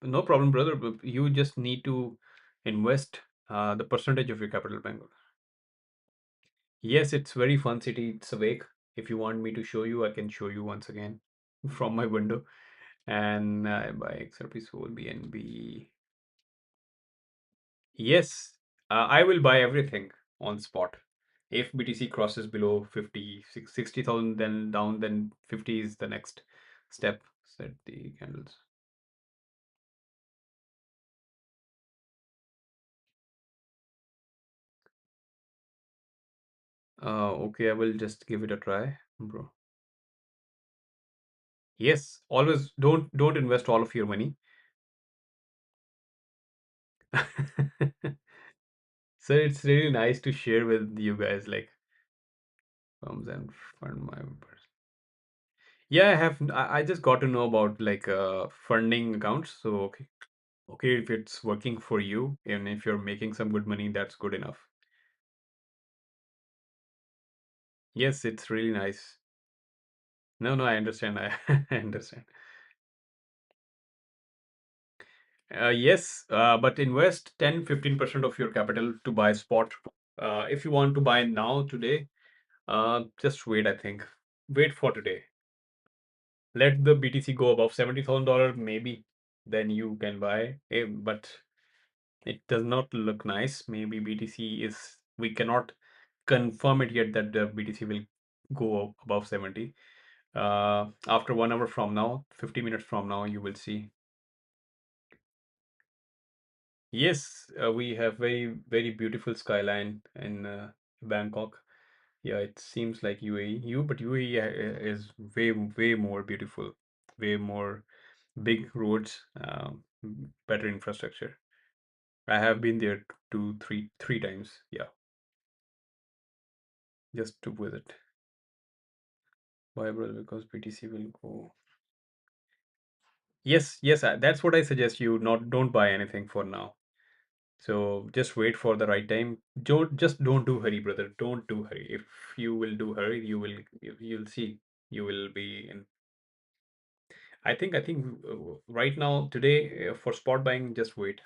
no problem, brother. But you just need to invest the percentage of your capital bank. Yes, it's very fun city. It's awake. If you want me to show you, I can show you once again from my window. And by XRP Soul BNB. Yes, I will buy everything on spot. If BTC crosses below 60,000, then down, then 50 is the next step. Set the candles. Okay, I will just give it a try, bro. Yes, always don't invest all of your money. So it's really nice to share with you guys like comes and fund my yeah, I just got to know about like funding accounts. So okay, if it's working for you and if you're making some good money, that's good enough. Yes, it's really nice. No, I understand. I understand. Yes, but invest 10-15% of your capital to buy spot. If you want to buy now today, just wait, I think. Wait for today. Let the BTC go above $70,000, maybe then you can buy. But it does not look nice. Maybe BTC is, we cannot confirm it yet that the BTC will go above 70. After 1 hour from now, 50 minutes from now, you will see. Yes, we have very beautiful skyline in Bangkok. Yeah, it seems like UAE. But UAE is way more beautiful, way more. big roads, better infrastructure. I have been there three times. Yeah, just to visit. Why, brother? Because BTC will go. Yes, yes, that's what I suggest you not don't buy anything for now. So just wait for the right time. Don't do hurry, brother. Don't do hurry. If you will do hurry, you'll see you will be in. I think right now today for spot buying, just wait.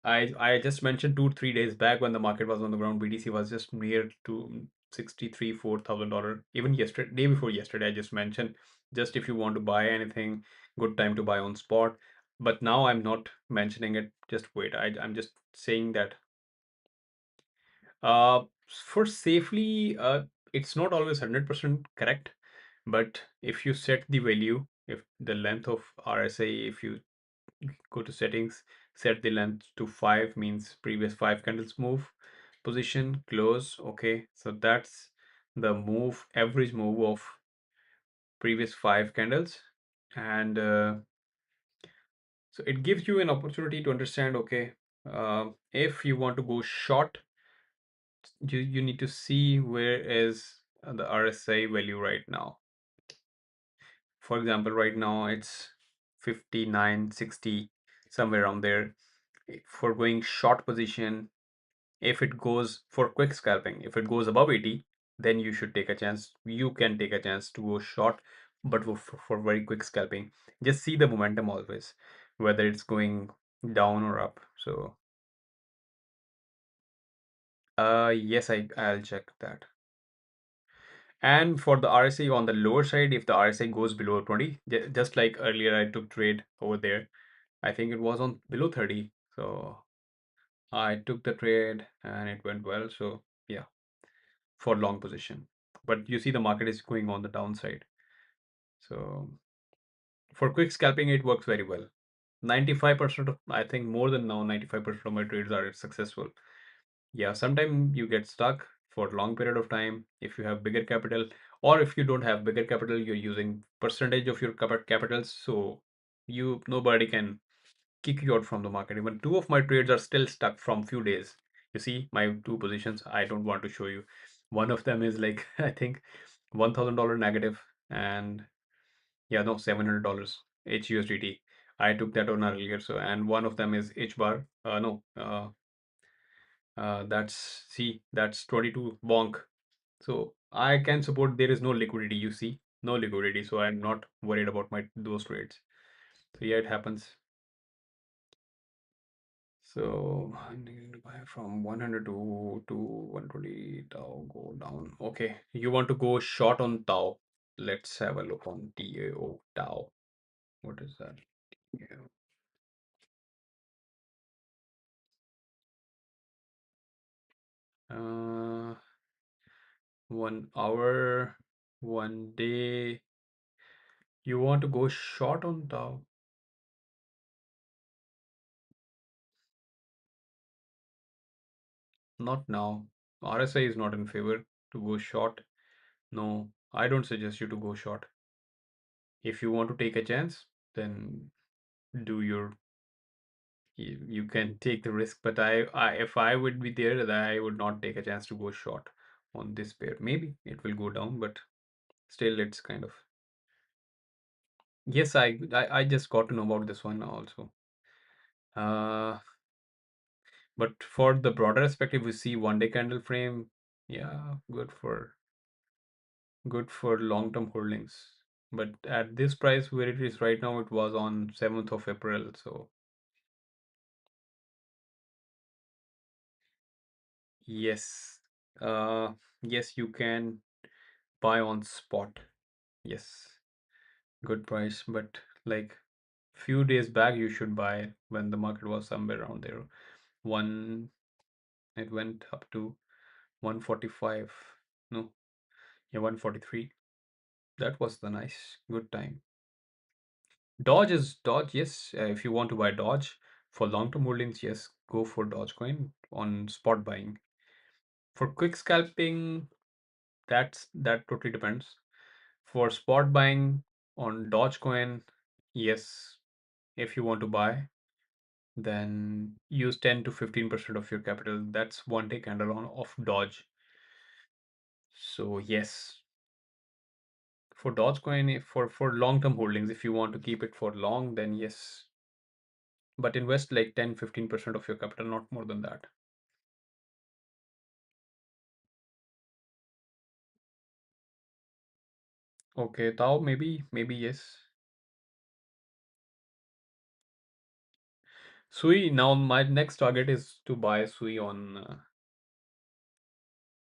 I just mentioned 2 3 days back when the market was on the ground, BTC was just near to 63 $4,000. Even yesterday, day before yesterday, I just mentioned just if you want to buy anything, good time to buy on spot. But now I'm not mentioning it. Just wait. I'm just saying that uh, for safely, it's not always 100% correct. But if you set the value, if the length of RSI, if you go to settings, set the length to 5 means previous 5 candles move, position, close. Okay, so that's the move, average move of previous 5 candles. And so it gives you an opportunity to understand, okay, if you want to go short, you need to see where is the RSI value right now. For example, right now it's 59.60, somewhere around there. For going short position, if it goes for quick scalping, if it goes above 80, then you should take a chance. You can take a chance to go short, but for very quick scalping, just see the momentum always, whether it's going down or up. So, yes, I'll check that. And for the RSI on the lower side, if the RSI goes below 20, just like earlier, I took trade over there. I think it was on below 30. So I took the trade and it went well. So yeah, for long position. But you see the market is going on the downside. So for quick scalping, it works very well. 95% of, I think more than now, 95% of my trades are successful. Yeah, sometimes you get stuck for a long period of time if you have bigger capital, or if you don't have bigger capital, you're using percentage of your capitals. So nobody can kick you out from the market. Even two of my trades are still stuck from few days. You see my two positions. I don't want to show you. One of them is like I think $1,000 negative, and yeah, no, $700 HUSDT. I took that on earlier. So and one of them is H bar. No, that's see that's 22 bonk. So I can support. There is no liquidity. You see, no liquidity. So I'm not worried about my those trades. So yeah, it happens. So I need to buy from 100 to 120 Tau go down. Okay, you want to go short on Tau. Let's have a look on TAO Tau. What is that? Yeah. Uh, 1 hour, 1 day. You want to go short on Tau? Not now. RSI is not in favor to go short. No, I don't suggest you to go short. If you want to take a chance, then do your you can take the risk, but I if I would be there, then I would not take a chance to go short on this pair. Maybe it will go down, but still it's kind of yes, I just got to know about this one also. Uh, but for the broader perspective, we see 1 day candle frame. Yeah, good for long-term holdings. But at this price where it is right now, it was on 7th of April. So yes, yes, you can buy on spot. Yes. Good price, but like few days back you should buy when the market was somewhere around there. One it went up to 145. No, yeah, 143. That was the nice good time. Dodge, yes. If you want to buy Dodge for long-term holdings, yes, go for Dogecoin on spot buying. For quick scalping, that totally depends. For spot buying on Dogecoin, Yes, if you want to buy, then use 10 to 15% of your capital. That's one day candle on of Dodge. So yes, for Dogecoin, for long-term holdings, if you want to keep it for long, then yes. But invest like 10-15% of your capital, not more than that. Okay, Tao, maybe yes. Sui, now my next target is to buy Sui on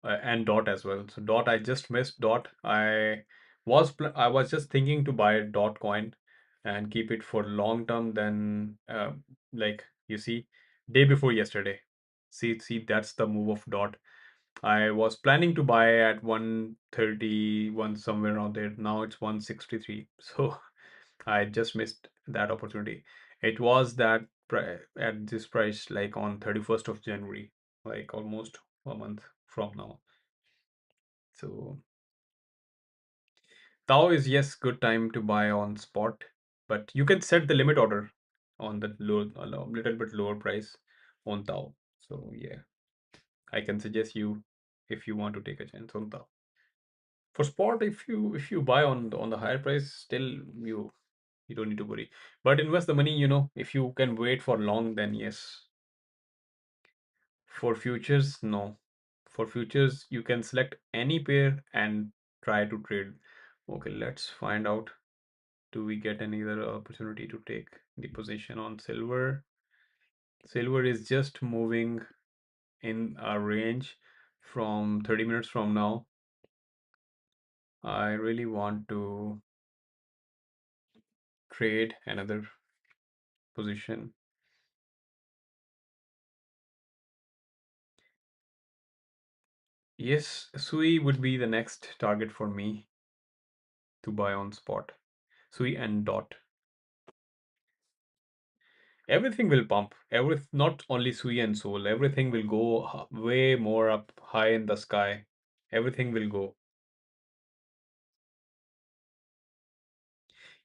and Dot as well. So Dot, I just missed Dot. I was just thinking to buy Dot coin and keep it for long term. Then like you see, day before yesterday. See, that's the move of Dot. I was planning to buy at 131 somewhere around there. Now it's 163. So I just missed that opportunity. It was at this price like on 31st of January, like almost a month from now. So Tau is yes, good time to buy on spot, but you can set the limit order on the little bit lower price on Tau. So yeah, I can suggest you if you want to take a chance on Tau. For spot, if you buy on the higher price, still you don't need to worry. But invest the money, if you can wait for long, then yes. For futures, no. For futures, you can select any pair and try to trade. Okay, let's find out. Do we get any other opportunity to take the position on silver? Silver is just moving in a range from 30 minutes from now. I really want to trade another position. Yes, Sui would be the next target for me to buy on spot. Sui and Dot. Everything will pump. Not only Sui and Sol. Everything will go way more up high in the sky. Everything will go.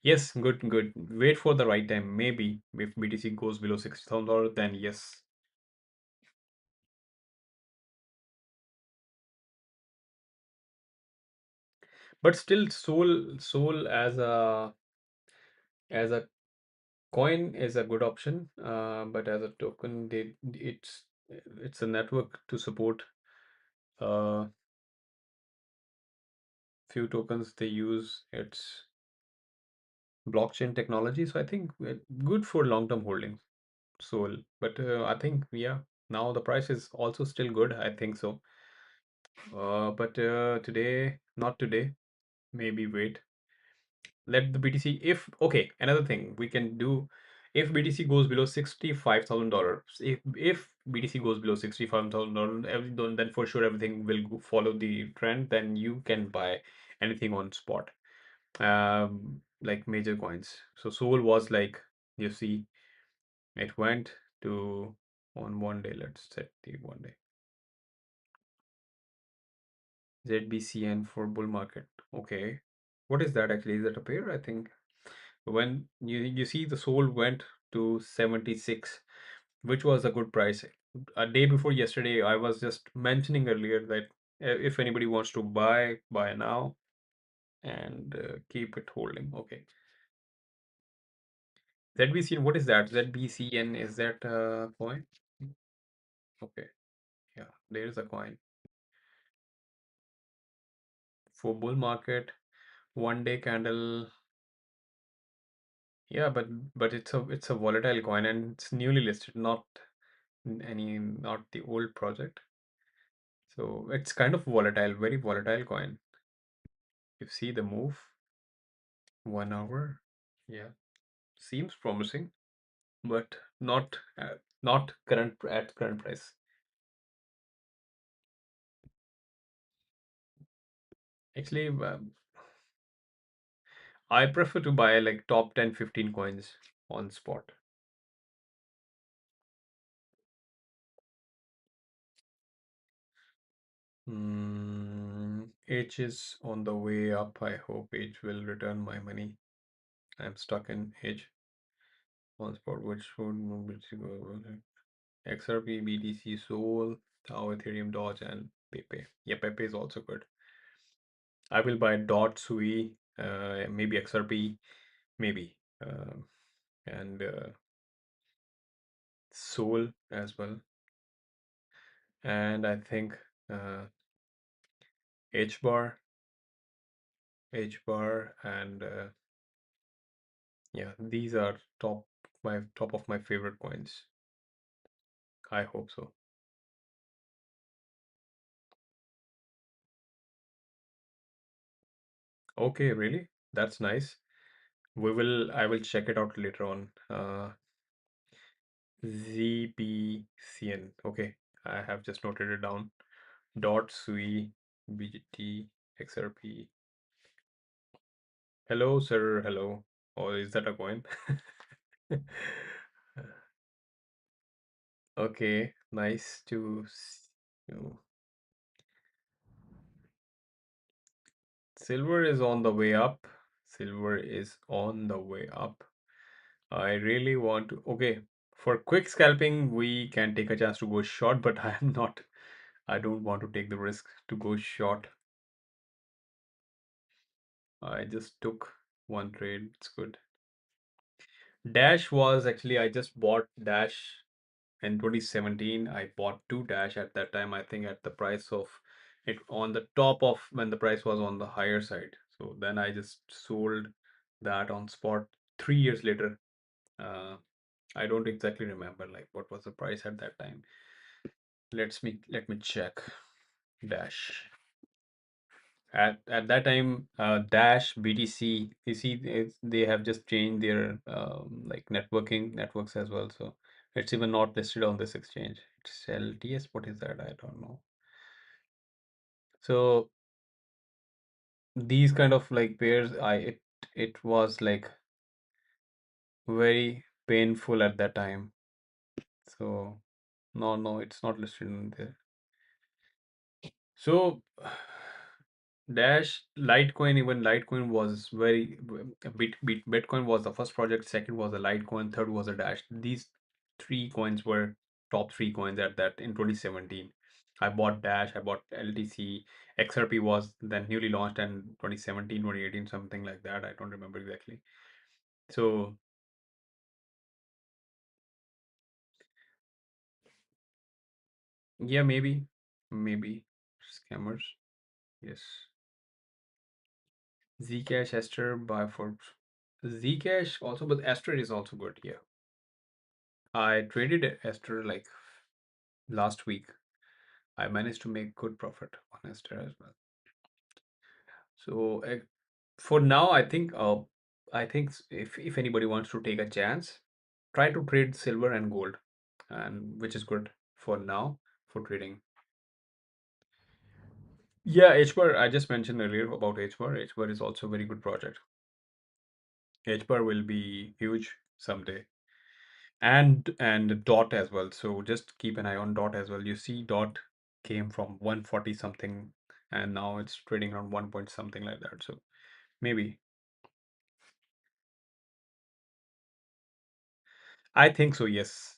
Yes, good, good. Wait for the right time. Maybe if BTC goes below $60,000, then yes. But still, Sol as a coin is a good option. But as a token, it's a network to support uh few tokens they use. It's blockchain technology, so I think good for long-term holdings. Sol, but I think yeah, now the price is also still good. I think so. But today, not today. Maybe wait. Let the BTC. If okay, another thing we can do, if BTC goes below $65,000, if BTC goes below $65,000, then for sure everything will follow the trend. Then you can buy anything on spot, like major coins. So Sol was like, you see, it went to on one day. Let's set the one day. ZBCN for bull market. Okay. What is that actually? Is that a pair? I think when you see the Sol went to 76, which was a good price. A day before yesterday, I was just mentioning earlier that if anybody wants to buy now and keep it holding. Okay. ZBCN, what is that? ZBCN, is that a coin? Okay. Yeah, there's a coin for bull market. One day candle. Yeah, but it's a volatile coin and it's newly listed, not the old project. So it's kind of volatile, very volatile coin. You see the move, 1 hour. Yeah, seems promising, but not current at current price. Actually, I prefer to buy like top 10, 15 coins on spot. H is on the way up. I hope H will return my money. I'm stuck in H one spot. Which one? XRP, BTC, Sol, Tau, Ethereum, Doge, and Pepe. Yeah, Pepe is also good. I will buy Dot, Sui, maybe XRP, maybe, and Sol as well. And I think uh, H bar, and yeah, these are top of my favorite coins. I hope so. Okay, really? That's nice. I will check it out later on. ZBCN. Okay, I have just noted it down. Dot Sui BGT XRP. Hello, sir. Hello. Or is that a coin? Okay, nice to you. Silver is on the way up. Silver is on the way up. I really want to. Okay, for quick scalping, we can take a chance to go short, but I am not. I don't want to take the risk to go short. I just took one trade. It's good. Dash was actually, I just bought Dash in 2017. I bought two Dash at that time, I think at the price of it on the top of when the price was on the higher side. So then I just sold that on spot 3 years later. Uh, I don't exactly remember like what was the price at that time. Let me check. Dash. At that time, Dash, BTC, you see, they have just changed their like networking networks as well. So it's even not listed on this exchange. It's LTS. What is that? I don't know. So these kind of like pairs, it was like very painful at that time. So no, it's not listed in there. So Dash, Litecoin, even Litecoin was Bitcoin was the first project, second was a Litecoin, third was a Dash. These three coins were top three coins at that in 2017. I bought Dash, I bought LTC, XRP was then newly launched in 2017, 2018, something like that. I don't remember exactly. So yeah, maybe scammers. Yes. Zcash, Ester, buy for Zcash also, but Ester is also good. Yeah. I traded Ester like last week. I managed to make good profit on Ester as well. So for now, I think if anybody wants to take a chance, try to trade silver and gold, and which is good for now for trading. Yeah, HBAR. I just mentioned earlier about HBAR. HBAR is also a very good project. HBAR will be huge someday. And dot as well, so just keep an eye on dot as well. You see dot came from 140 something and now it's trading around 1 point something like that, so maybe. I think so, yes.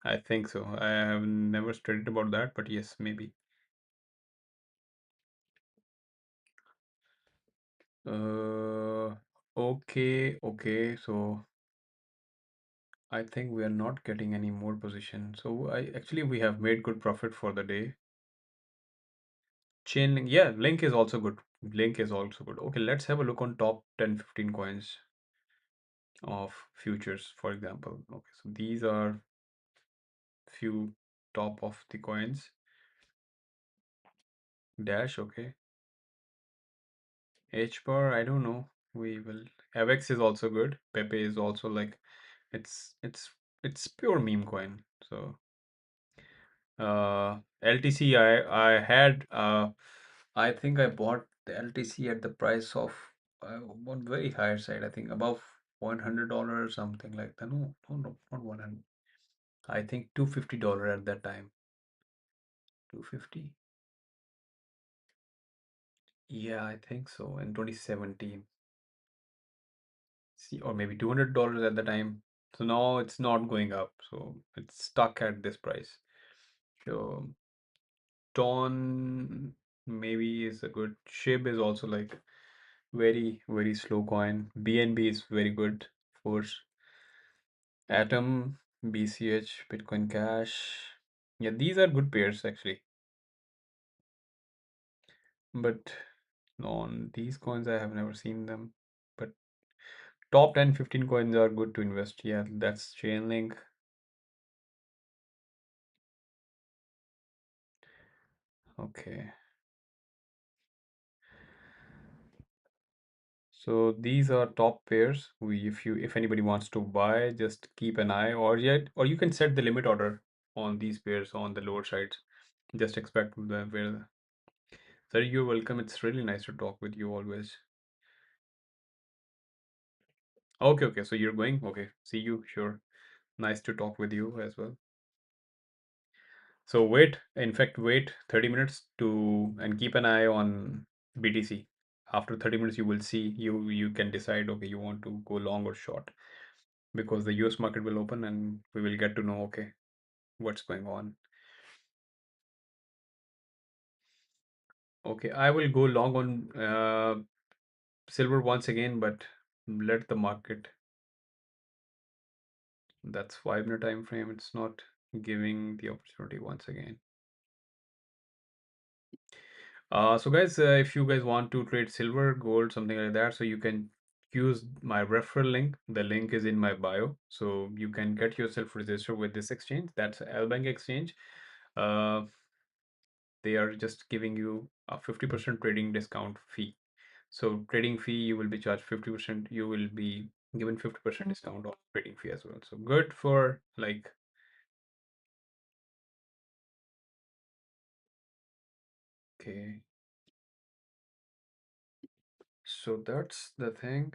I think so. I have never studied about that, but yes, maybe. uh okay, so I think we are not getting any more position, so I actually we have made good profit for the day. Chain, yeah, link is also good. Link is also good. Okay, let's have a look on top 10 15 coins of futures, for example. Okay, so these are few top of the coins. Dash, okay. H bar, I don't know. We will. Avex is also good. Pepe is also like it's pure meme coin. So LTC, I had I think I bought the LTC at the price of one very higher side. I think above $100 or something like that. No, not 100. I think $250 at that time. 250. Yeah, I think so. In 2017. See, or maybe $200 at the time. So now it's not going up. So it's stuck at this price. So Ton maybe is a good. SHIB is also like very, very slow coin. BNB is very good, of course. Atom, BCH, Bitcoin Cash. Yeah, these are good pairs actually. But on these coins, I have never seen them. But top 10, 15 coins are good to invest. Yeah, that's Chainlink. Okay. So these are top pairs. If anybody wants to buy, just keep an eye, or you can set the limit order on these pairs on the lower sides. Just expect where. Sir, you're welcome. It's really nice to talk with you always. Okay, okay. So you're going. Okay. See you. Sure. Nice to talk with you as well. So wait, in fact, wait 30 minutes to and keep an eye on BTC. After 30 minutes, you will see you can decide, okay, you want to go long or short because the US market will open and we will get to know, okay, what's going on. Okay, I will go long on silver once again, but let the market, that's 5 minute time frame. It's not giving the opportunity once again. So guys, if you guys want to trade silver, gold, something like that, so you can use my referral link. The link is in my bio. So you can get yourself registered with this exchange. That's Bank exchange. Uh, they are just giving you a 50% trading discount fee. So trading fee, you will be charged 50%. You will be given 50% discount on trading fee as well. So good for like, okay. So that's the thing.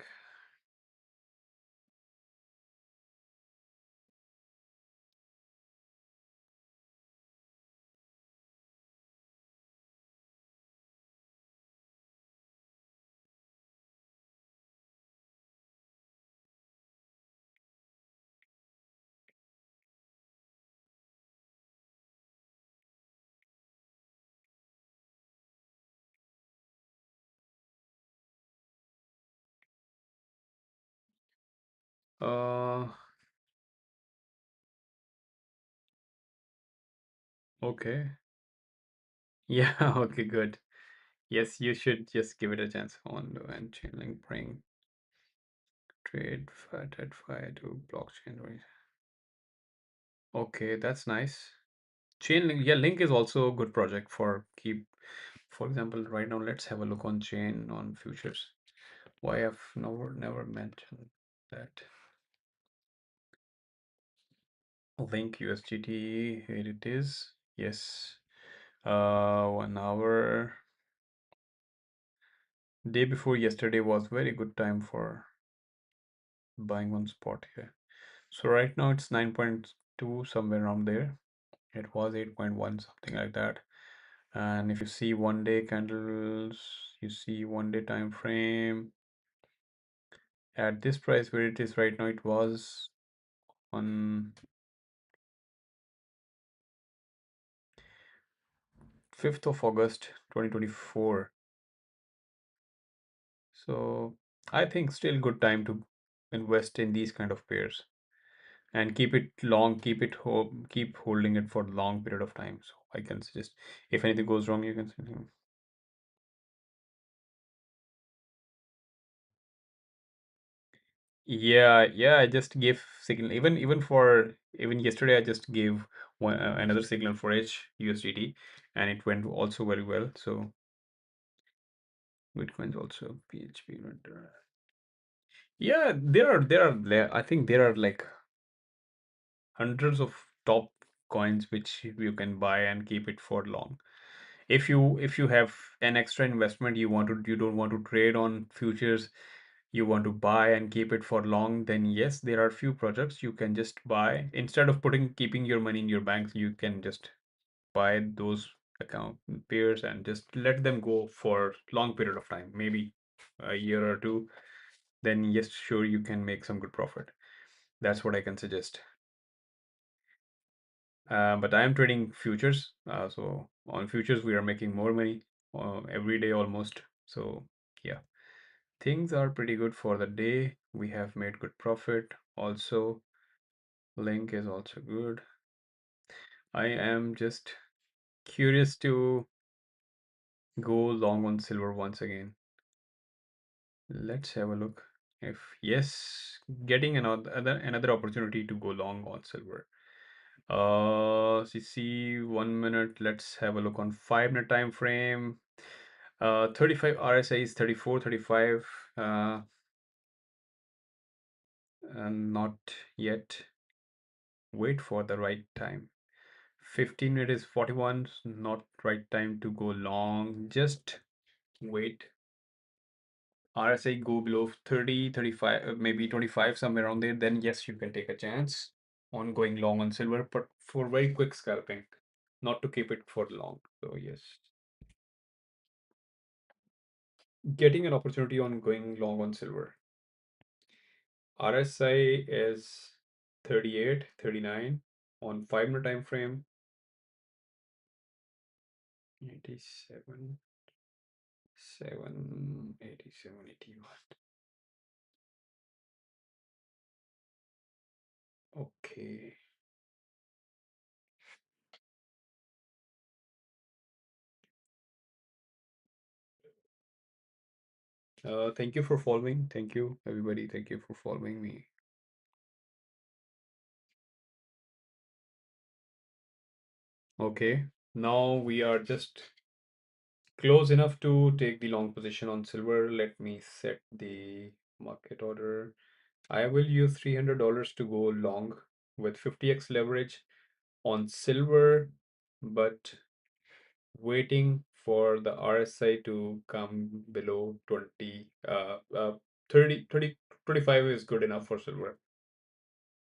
Uh, okay. Yeah, okay, good. Yes, you should just give it a chance on and Chainlink bring trade at fire to blockchain. Right? Okay, that's nice. Chainlink, yeah, Link is also a good project for keep. For example, right now, let's have a look on chain on futures. Why I've never mentioned that. Link USDT, here it is. Yes. 1 hour. Day before yesterday was very good time for buying on spot here. So right now it's 9.2 somewhere around there. It was 8.1 something like that. And if you see 1 day candles, you see 1 day time frame at this price where it is right now, it was on 5th of August 2024. So I think still good time to invest in these kind of pairs and keep it long, keep holding it for a long period of time. So I can suggest if anything goes wrong, you can say, yeah, yeah, I just gave signal even yesterday I just gave another signal for HUSDT and it went also very well. So Bitcoin's also PHP render. Yeah, I think there are like hundreds of top coins which you can buy and keep it for long. If you have an extra investment, you don't want to trade on futures, you want to buy and keep it for long, then yes, there are few projects you can just buy instead of keeping your money in your banks. You can just buy those account pairs and just let them go for long period of time, maybe a year or two. then yes, sure, you can make some good profit. That's what I can suggest. But I am trading futures. So on futures, we are making more money every day almost. So yeah, things are pretty good for the day. We have made good profit. Also, link is also good. I am just curious to go long on silver once again. Let's have a look. If yes, getting another opportunity to go long on silver. CC 1 minute. Let's have a look on 5 minute time frame. 35 RSI is 34, 35. And not yet. Wait for the right time. 15 minute is 41. Not right time to go long. Just wait. RSI go below 30, 35, maybe 25, somewhere around there, then yes, you can take a chance on going long on silver, but for very quick scalping, not to keep it for long. So yes, getting an opportunity on going long on silver. RSI is 38, 39 on 5 minute time frame. 87, 87, 81. Okay. Thank you for following. Thank you, everybody. Thank you for following me. Okay. Now we are just close enough to take the long position on silver. Let me set the market order. I will use $300 to go long with 50x leverage on silver, but waiting for the RSI to come below 20, 30, 30, 25 is good enough for silver.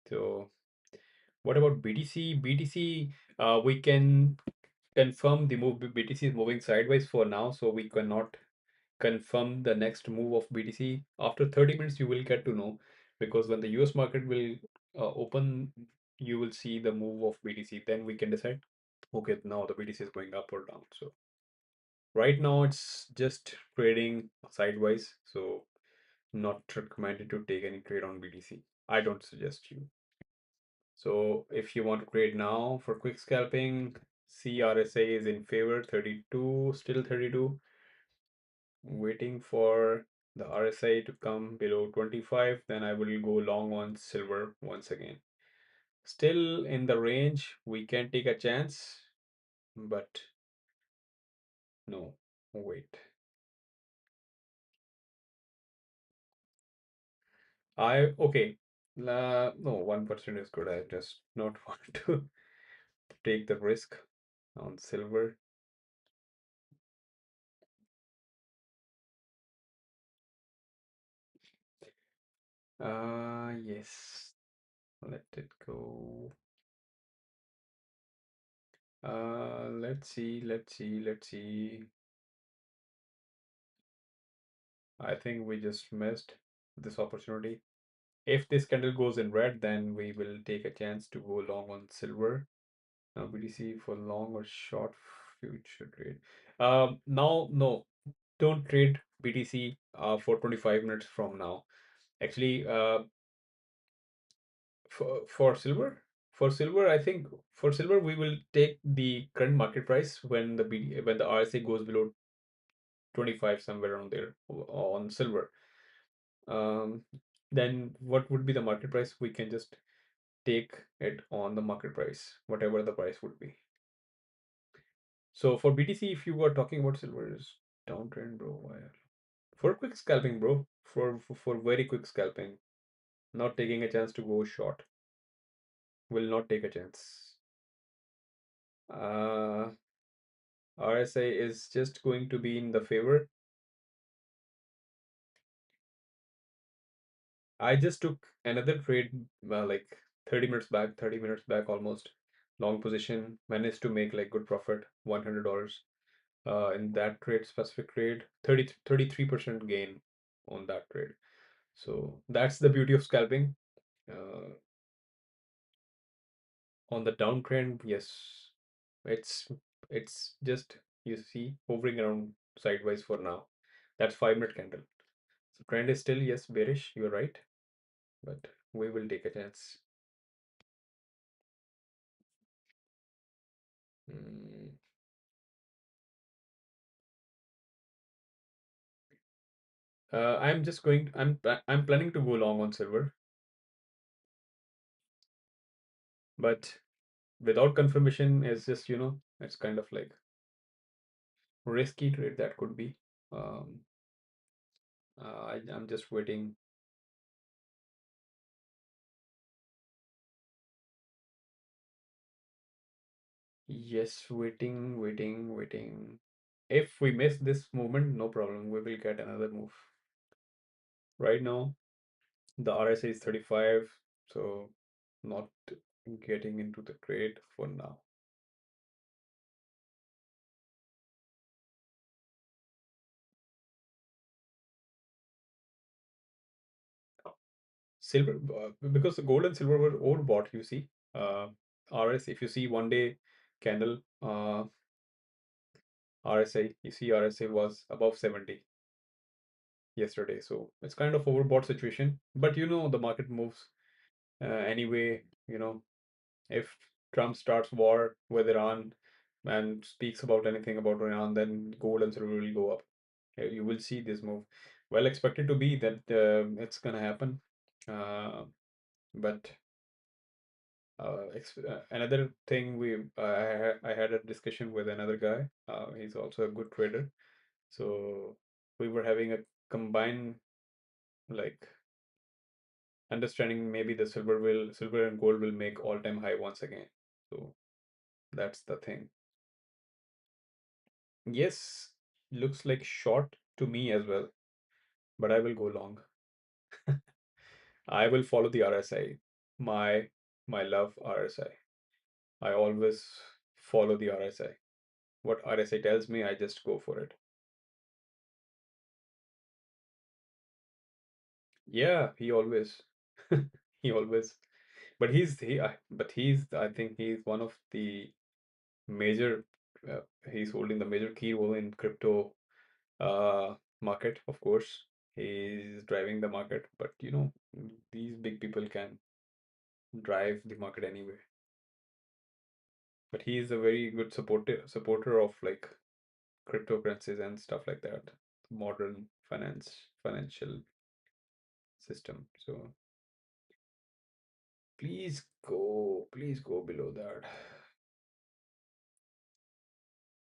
So what about BTC? BTC, we can confirm the move. BTC is moving sideways for now, so we cannot confirm the next move of BTC. After 30 minutes, you will get to know, because when the US market will open, you will see the move of BTC. Then we can decide, okay, now the BTC is going up or down. So right now it's just trading sideways. So not recommended to take any trade on BTC. I don't suggest you. So if you want to trade now for quick scalping, CRSA is in favor, 32, still 32. Waiting for the RSI to come below 25, then I will go long on silver once again. Still in the range, we can take a chance, but no, wait. Okay, no, 1% is good. I just not want to take the risk on silver. Yes, let it go. Let's see, let's see, let's see. I think we just missed this opportunity. If this candle goes in red, then we will take a chance to go long on silver. Now BTC for long or short future trade. Now, no, don't trade BTC for 25 minutes from now. Actually, for silver, I think for silver we will take the current market price when when the RSI goes below 25, somewhere around there on silver. Um, then what would be the market price? We can just take it on the market price, whatever the price would be. So for BTC, if you were talking about silver is downtrend, bro. For quick scalping, bro. For very quick scalping, not taking a chance to go short. Will not take a chance. Uh, RSI is just going to be in the favor. I just took another trade like 30 minutes back almost. Long position, managed to make like good profit, $100. In that trade, specific trade, 33% gain on that trade. So that's the beauty of scalping. On the downtrend, yes, it's it's just, you see, hovering around sideways for now. That's 5 minute candle. So trend is still, yes, bearish, you're right, but we will take a chance. Mm, I'm just going. I'm planning to go long on silver, but without confirmation, it's just, it's kind of like risky trade that could be. Um, I'm just waiting. Yes, waiting, waiting, waiting. If we miss this movement, no problem. We will get another move. Right now, the RSI is 35, so not getting into the trade for now. Silver, because the gold and silver were overbought, you see. RS, if you see 1 day candle, RSI, you see RSI was above 70 yesterday. So it's kind of overbought situation. But the market moves anyway. If Trump starts war with Iran and speaks about anything about Iran, then gold and silver will go up. You will see this move. Well expected to be that it's gonna happen. Uh, but another thing, I had a discussion with another guy. He's also a good trader. So we were having a combined, like, understanding, maybe the silver and gold will make all-time high once again. So that's the thing. Yes, looks like short to me as well, but I will go long. I will follow the RSI. My love RSI. I always follow the RSI. What RSI tells me, I just go for it. Yeah, he always, he always. But I think he's one of the major. Uh, he's holding the major key role in crypto market. Of course, he's driving the market. But these big people can drive the market anyway. But he is a very good supporter of, like, cryptocurrencies and stuff like that. Modern financial system. So please go below that.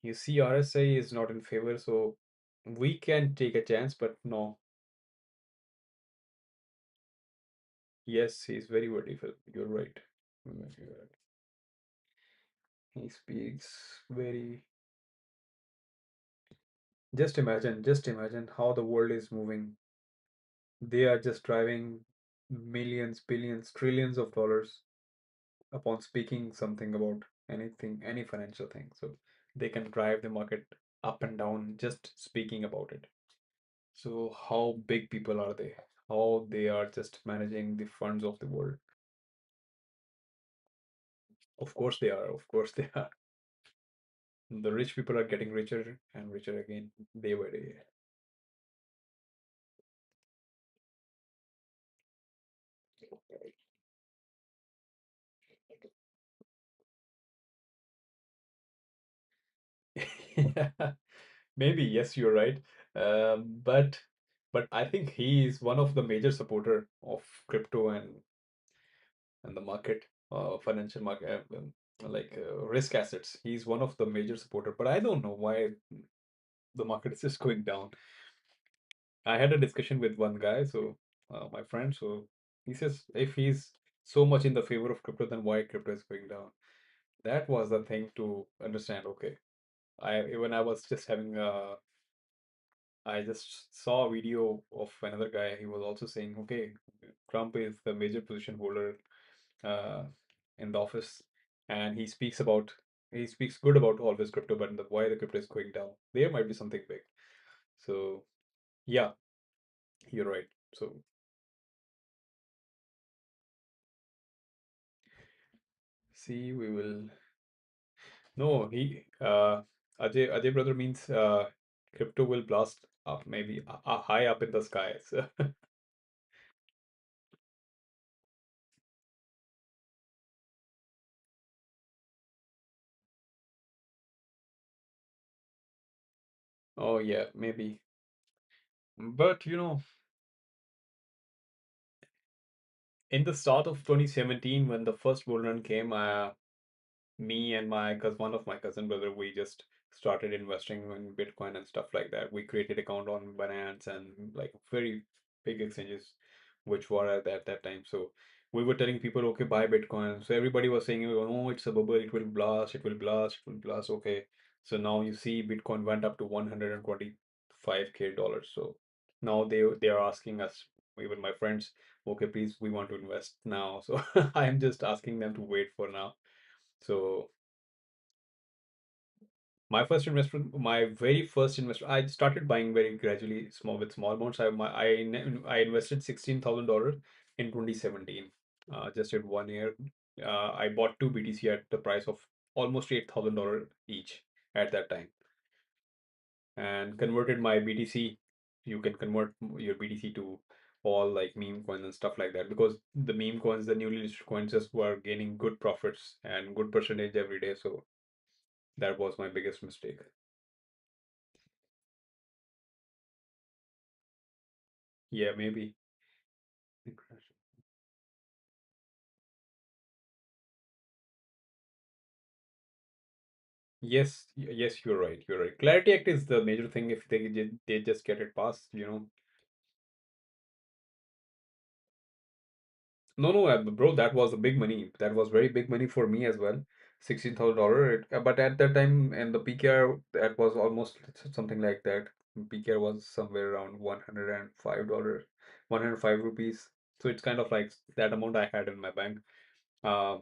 You see, RSI is not in favor, so we can take a chance, but no. Yes, he's very vertical. You're right. He speaks very. Just imagine how the world is moving. They are just driving millions, billions, trillions of dollars upon speaking something about anything, any financial thing. So they can drive the market up and down just speaking about it. So how big people are they? How they are just managing the funds of the world? Of course they are. Of course they are. The rich people are getting richer and richer again day by day. Maybe, yes, you're right. But I think he is one of the major supporter of crypto and the market, financial market, like, risk assets. He's one of the major supporter, but I don't know why the market is just going down. I had a discussion with one guy, so my friend, so he says if he's so much in the favor of crypto, then why crypto is going down? That was the thing to understand. Okay, I was just having I just saw a video of another guy. He was also saying, okay, Trump is the major position holder uh, in the office, and he speaks good about all this crypto, but why the crypto is going down? There might be something big. So yeah, you're right. So See, we will. No, Ajay brother means crypto will blast up, maybe high up in the sky. So, oh yeah, maybe. But in the start of 2017, when the first bull run came, me and my cause one of my cousin brother, we just started investing in Bitcoin and stuff like that. We created account on Binance and like very big exchanges, which were at that time. So we were telling people, okay, buy Bitcoin. So everybody was saying, oh, it's a bubble, it will blast, it will blast, it will blast. Okay. So now you see Bitcoin went up to 125K dollars. So now they are asking us, even my friends, okay, please, we want to invest now. So I'm just asking them to wait for now. So my very first investment, I started buying very gradually, small with small amounts. I invested $16,000 in 2017. Just in 1 year, I bought two BTC at the price of almost $8,000 each at that time, and converted my BTC. You can convert your BTC to all like meme coins and stuff like that, because the meme coins, the newly listed coins, just were gaining good profits and good percentage every day. So that was my biggest mistake. Yeah, maybe. Yes, yes, you're right. You're right. Clarity Act is the major thing. If they just get it passed. No, no, bro, that was a big money. That was very big money for me as well. $16,000. But at that time, and the PKR, that was almost something like that. PKR was somewhere around $105, 105 rupees. So it's kind of like that amount I had in my bank. Uh,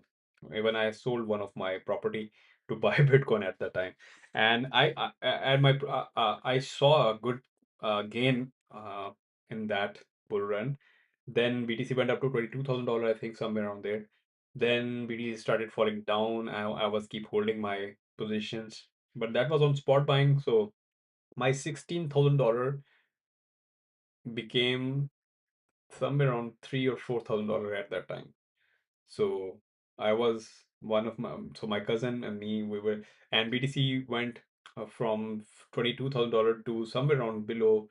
Even I sold one of my property to buy Bitcoin at the time, and I saw a good gain in that bull run. Then BTC went up to $22,000, I think, somewhere around there. Then BTC started falling down. I was keep holding my positions, but that was on spot buying. So my $16,000 became somewhere around $3 or $4,000 at that time. So I was one of my cousin and me, and BTC went from $22,000 to somewhere around below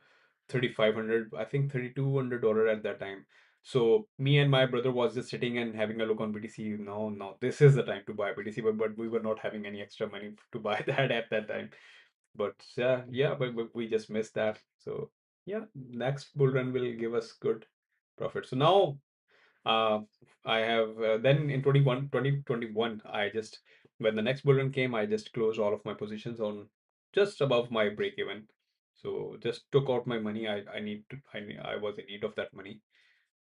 3,500, I think $3,200 at that time. So me and my brother was just sitting and having a look on BTC. No, no, this is the time to buy BTC, but we were not having any extra money to buy that at that time. But yeah, but we just missed that. So yeah, next bull run will give us good profit. So now uh, I have then in 2021, I just when the next bull run came, I just closed all of my positions on just above my break even. So just took out my money. I was in need of that money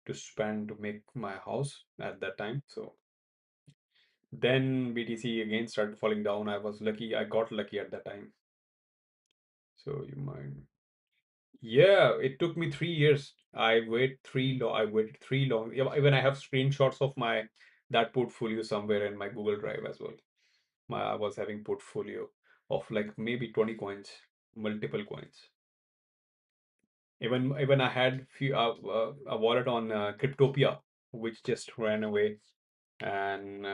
to spend to make my house at that time. So then BTC again started falling down. I was lucky. I got lucky at that time. So you might. Yeah, it took me 3 years. I waited three long. Yeah, even I have screenshots of my that portfolio somewhere in my Google Drive as well. I was having portfolio of like maybe 20 coins, multiple coins. Even I had a wallet on Cryptopia, which just ran away, and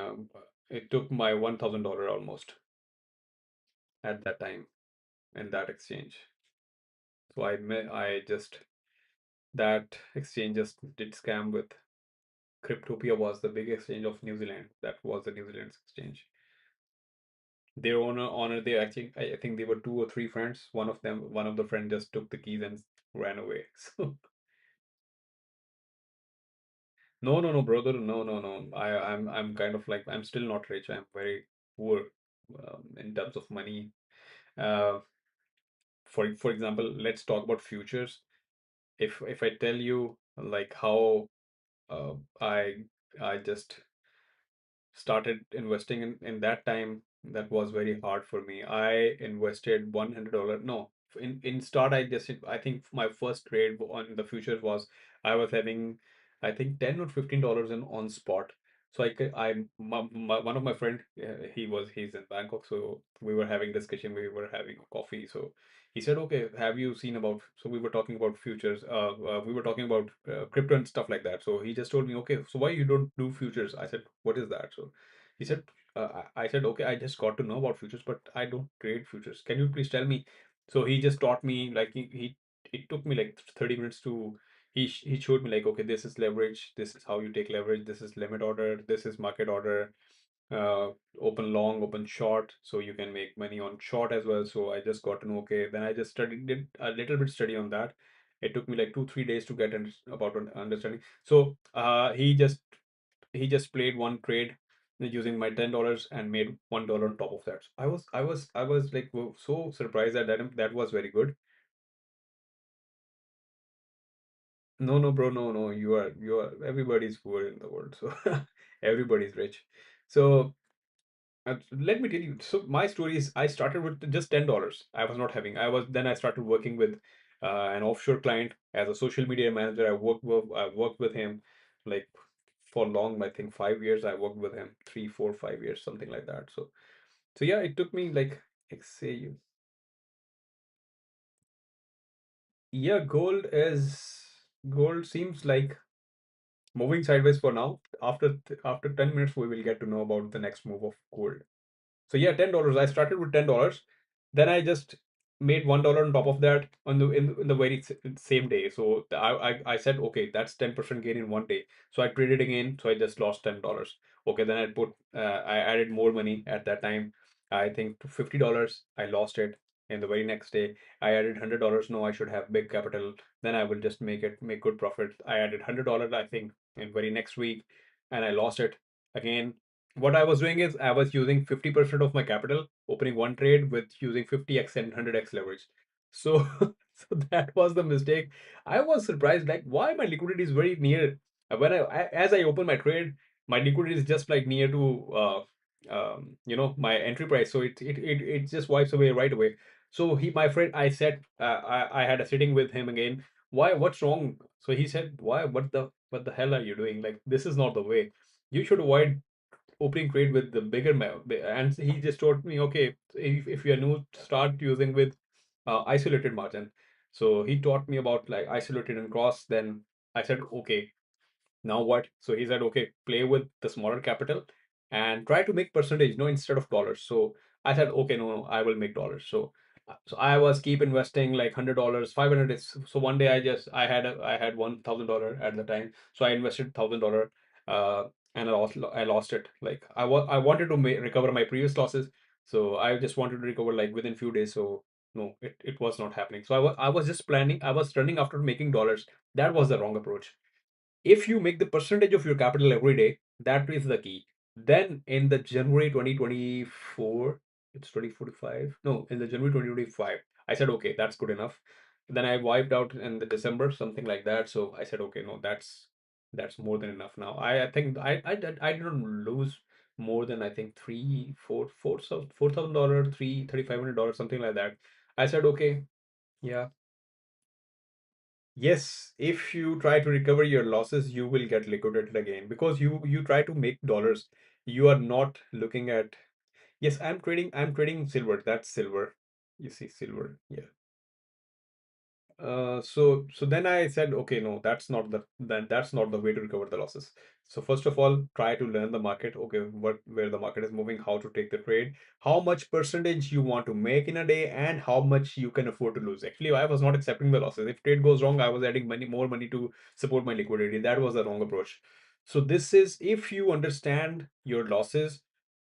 it took my $1,000 almost at that time in that exchange. So I just that exchange just did scam with Cryptopia was the big exchange of New Zealand. That was the New Zealand's exchange. Their owner, they actually, I think they were two or three friends. One of the friend just took the keys and ran away. So no, no, no, brother, no, no, no. I'm kind of like I'm still not rich. I'm very poor in terms of money. Uh, for example, let's talk about futures. If I tell you like how uh, I I just started investing in that time, that was very hard for me. I invested $100. No, in start I think my first trade on the futures was I was having I think $10 or $15 in on spot. So one of my friend, he's in Bangkok, so we were having discussion, we were having coffee. So he said, okay, have you seen about? So we were talking about futures. We were talking about crypto and stuff like that. So he just told me, okay, so why you don't do futures? I said, what is that? So he said, I said, okay, I just got to know about futures, but I don't trade futures. Can you please tell me? So he just taught me, like he it took me like 30 minutes to he showed me like, okay, this is leverage, this is how you take leverage, this is limit order, this is market order, uh, open long, open short, so you can make money on short as well. So I just got to know, okay, then I just studied, did a little bit study on that. It took me like 2 3 days to get about understanding. So he just played one trade using my $10 and made $1 on top of that. So I was like, so surprised that that was very good. No, no, bro, no, no. You are. Everybody's poor in the world, so everybody's rich. So let me tell you. So my story is, I started with just $10. I was not having. I started working with an offshore client as a social media manager. I worked with him like for long. I think 5 years. I worked with him 3 4 5 years, something like that. So yeah, it took me like say you. Yeah, gold seems like moving sideways for now. After 10 minutes, we will get to know about the next move of gold. So yeah, $10. I started with $10. Then I just made $1 on top of that on the very same day. So I said, okay, that's 10% gain in one day. So I traded again. So I just lost $10. Okay, then I added more money at that time. I think to $50. I lost it. In the very next day, I added $100. No, I should have big capital. Then I will just make good profit. I added $100, I think, in very next week, and I lost it again. What I was doing is I was using 50% of my capital, opening one trade with using 50x and 100x leverage. So, so that was the mistake. I was surprised, like why my liquidity is very near. When as I open my trade, my liquidity is just like near to my entry price. So it just wipes away right away. So my friend, I said, I had a sitting with him again. Why? What's wrong? So he said, why? What the hell are you doing? Like this is not the way. You should avoid opening trade with the bigger and he just told me, okay, if you're new, start using with isolated margin. So he taught me about like isolated and cross. Then I said, okay, now what? So he said, okay, play with the smaller capital and try to make percentage, no, instead of dollars. So I said, okay, no, no, I will make dollars. So I was keep investing like $100, 500. So one day I had $1,000 at the time. So I invested $1,000, uh, and I lost it. Like I wanted to recover my previous losses. So I just wanted to recover like within few days. So no, it was not happening. So I was just planning. I was running after making dollars. That was the wrong approach. If you make the percentage of your capital every day, that is the key. Then in the January 2024, it's 2045. No, in the January 2025, I said, okay, that's good enough. Then I wiped out in the December, something like that. So I said, okay, no, that's more than enough now. I think I didn't lose more than I think $4,000, $3,500, something like that. I said, okay, yeah. Yes, if you try to recover your losses, you will get liquidated again because you try to make dollars. You are not looking at, yes, I'm trading silver. That's silver. You see silver. Yeah. So then I said, okay, no, that's not the way to recover the losses. So first of all, try to learn the market. Okay, where the market is moving, how to take the trade, how much percentage you want to make in a day, and how much you can afford to lose. Actually, I was not accepting the losses. If trade goes wrong, I was adding more money to support my liquidity. That was the wrong approach. So this is if you understand your losses.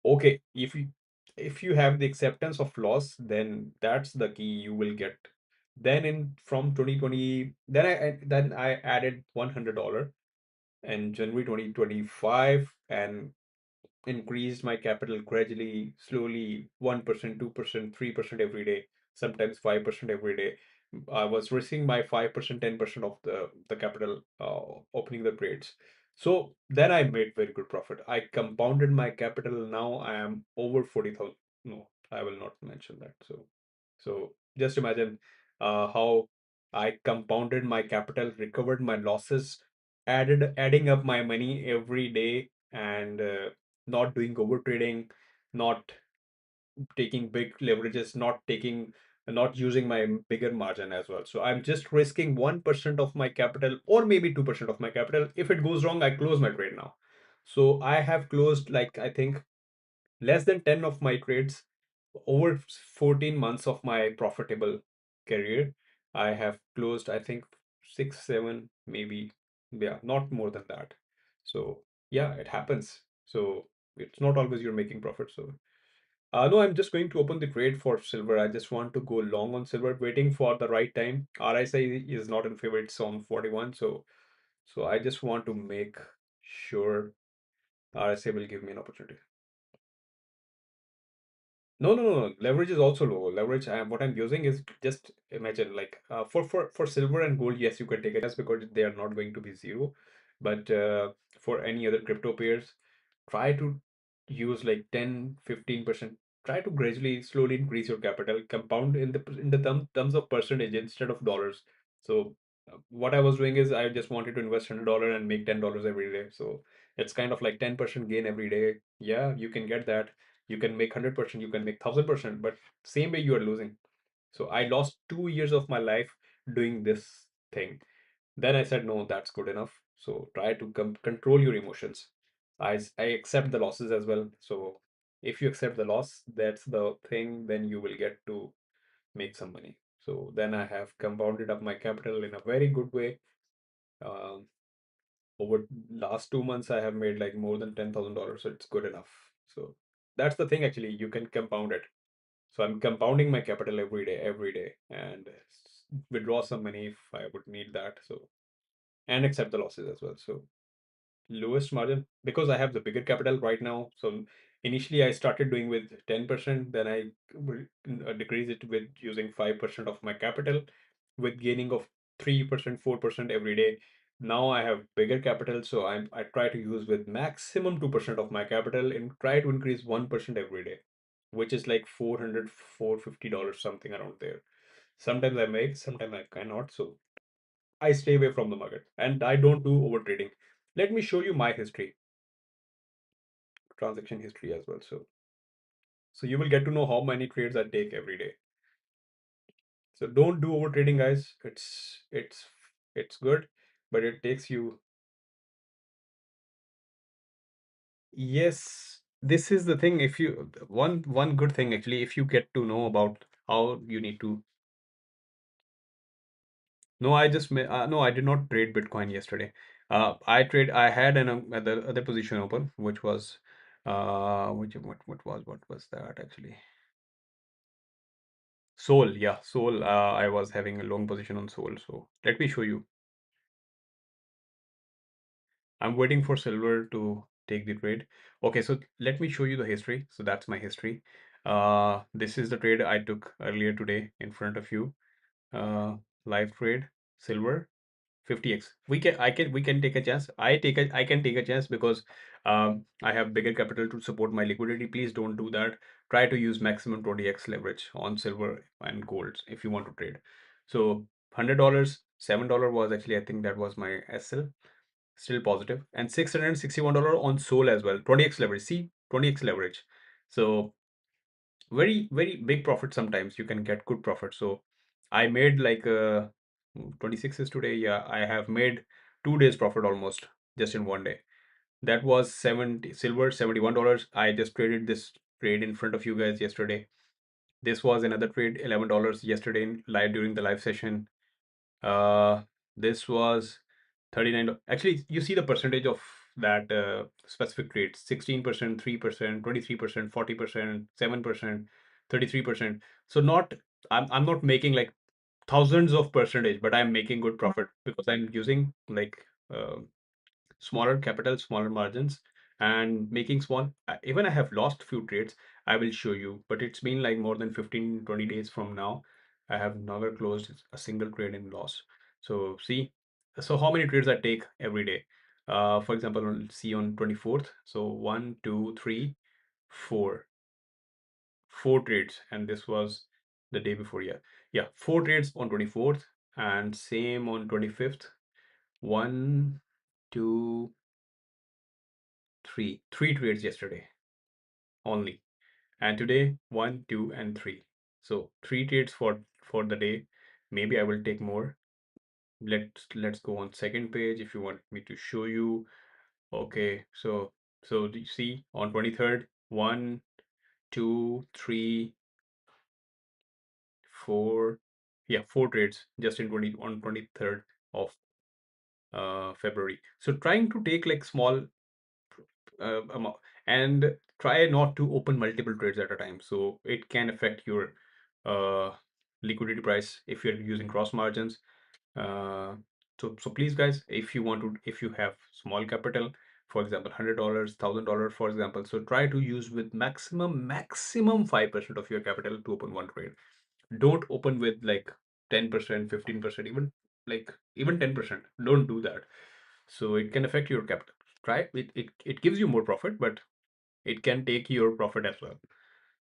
Okay, if you have the acceptance of loss, then that's the key you will get. Then in from 2020, then I added $100 in January 2025 and increased my capital gradually, slowly, 1%, 2%, 3% every day, sometimes 5% every day. I was risking my 5%, 10% of the capital, opening the trades. So then I made very good profit. I compounded my capital. Now I am over 40,000. No, I will not mention that. So just imagine how I compounded my capital, recovered my losses, adding up my money every day and not doing over trading, not taking big leverages, not using my bigger margin as well. So I'm just risking 1% of my capital or maybe 2% of my capital. If it goes wrong, I close my trade now. So I have closed, like, I think less than 10 of my trades over 14 months of my profitable career. I have closed, I think, six, seven, maybe, yeah, not more than that. So yeah, it happens. So it's not always you're making profit. So no, I'm just going to open the trade for silver. I just want to go long on silver, waiting for the right time. RSI is not in favor, it's on 41. So I just want to make sure RSI will give me an opportunity. No, no, no, no. Leverage is also low. Leverage, what I'm using is, just imagine, like, for silver and gold, yes, you can take a chance because they are not going to be zero. But for any other crypto pairs, try to use like 10-15%. Try to gradually, slowly increase your capital, compound in the terms of percentage instead of dollars. So what I was doing is I just wanted to invest $100 and make $10 every day. So it's kind of like 10% gain every day. Yeah, you can get that. You can make 100%, you can make 1000%, but same way you are losing. So I lost 2 years of my life doing this thing. Then I said, no, that's good enough. So try to control your emotions. I accept the losses as well. So if you accept the loss, that's the thing, then you will get to make some money. So then I have compounded up my capital in a very good way. Um, over last 2 months, I have made like more than $10,000. So it's good enough. So that's the thing, actually, you can compound it. So I'm compounding my capital every day, and withdraw some money if I would need that. So, and accept the losses as well. So lowest margin, because I have the bigger capital right now. So initially I started doing with 10%, then I will decrease it with using 5% of my capital, with gaining of 3%, 4% every day. Now I have bigger capital, so I try to use with maximum 2% of my capital and try to increase 1% every day, which is like 400, $450, something around there. Sometimes I make, sometimes I cannot. So I stay away from the market and I don't do over trading. Let me show you my history, transaction history as well. So you will get to know how many trades I take every day. So don't do over trading, guys. It's good, but it takes you. Yes, this is the thing. If you one good thing, actually, if you get to know about how you need to. No, no, I did not trade Bitcoin yesterday. I had an other position open, which was which what was that actually? Sol, yeah, Sol. I was having a long position on Sol, so let me show you. I'm waiting for silver to take the trade. Okay, so let me show you the history. So that's my history. This is the trade I took earlier today in front of you. Live trade, silver, 50x. We can take a chance. I can take a chance because I have bigger capital to support my liquidity. Please don't do that. Try to use maximum 20x leverage on silver and gold if you want to trade. So $100, $7 was actually, I think that was my SL, still positive, and $661 on Sol as well. 20x leverage. See, 20x leverage. So very, very big profit. Sometimes you can get good profit. So I made like 26 is today. Yeah, I have made 2 days profit almost just in one day. That was 70 silver, $71. I just traded this trade in front of you guys yesterday. This was another trade, $11 yesterday in live during the live session. uh, this was 39. Actually, you see the percentage of that specific trade: 16%, 3%, 23%, 40%, 7%, 33%. So not, I'm not making like thousands of percentage, but I'm making good profit because I'm using like uh, smaller capital, smaller margins, and making small. Even I have lost few trades. I will show you, but it's been like more than 15, 20 days from now. I have never closed a single trade in loss. So see, so how many trades I take every day? For example, see on 24th. So one, two, three, four trades, and this was the day before. Yeah, yeah, four trades on 24th, and same on 25th. One, two, three trades yesterday only, and today one, two, and three. So three trades for the day. Maybe I will take more. Let's go on second page if you want me to show you. Okay, so do you see on 23rd, one, two, three, four, yeah, four trades just in 20 on 23rd of February. So trying to take like small amount and try not to open multiple trades at a time. So it can affect your uh, liquidity price if you're using cross margins. Uh, so please guys, if you want to, if you have small capital, for example, $100, $1,000, for example, so try to use with maximum 5% of your capital to open one trade. Don't open with like 10%, 15%, even 10%. Don't do that. So it can affect your capital. Try it gives you more profit, but it can take your profit as well.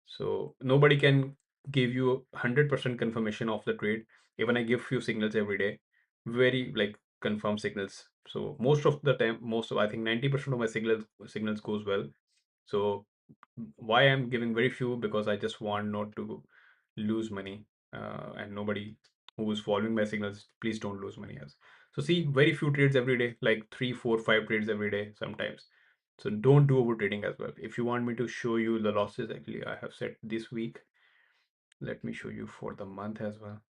So nobody can give you 100% confirmation of the trade. Even I give few signals every day, very like confirmed signals. So most of the time, I think 90% of my signals goes well. So why I'm giving very few, because I just want not to lose money, and nobody who is following my signals, please don't lose money as. So see, very few trades every day, like three, four, five trades every day sometimes. So don't do over trading as well. If you want me to show you the losses, actually I have set this week. Let me show you for the month as well.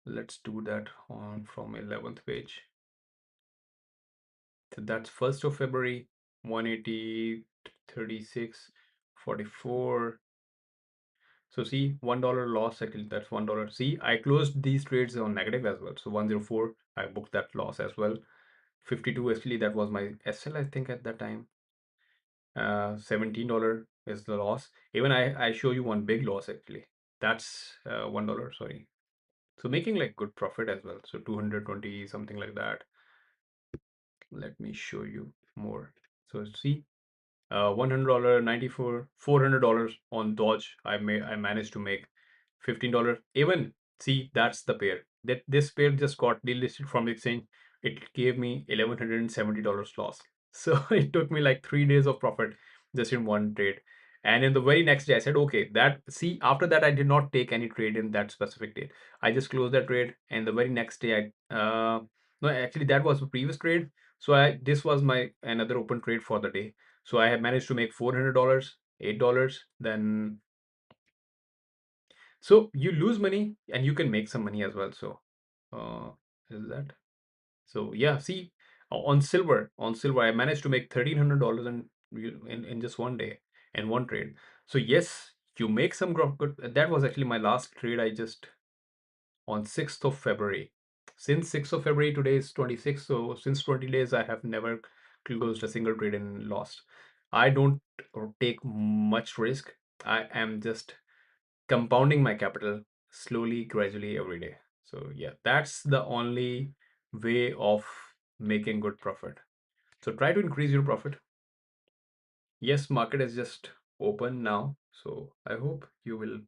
Let's do that on from 11th page. So that's 1st of February, 180, 36, 44. So see, $1 loss, actually that's $1. See, I closed these trades on negative as well. So 104, I booked that loss as well. 52, actually that was my SL, I think at that time. $17 is the loss. Even I show you one big loss actually. That's $1, sorry. So making like good profit as well. So 220, something like that. Let me show you more. So see, $100, 94, $400 on Dodge. I managed to make $15. Even see, that's the pair. That this pair just got delisted from the exchange. It gave me $1,170 loss. So it took me like 3 days of profit just in one trade. And in the very next day, I said, okay, that see, after that, I did not take any trade in that specific day. I just closed that trade, and the very next day, no, actually, that was the previous trade. So this was my another open trade for the day. So I have managed to make $400, $8. Then so you lose money and you can make some money as well. So uh, is that so? Yeah. See, on silver, I managed to make $1,300 in just one day and one trade. So yes, you make some good. That was actually my last trade. I just on 6th of February. Since 6th of February, today is 26th. So since 20 days, I have never closed a single trade and lost. I don't take much risk. I am just compounding my capital slowly, gradually every day. So yeah, that's the only way of making good profit. So try to increase your profit. Yes, market is just open now. So I hope you will.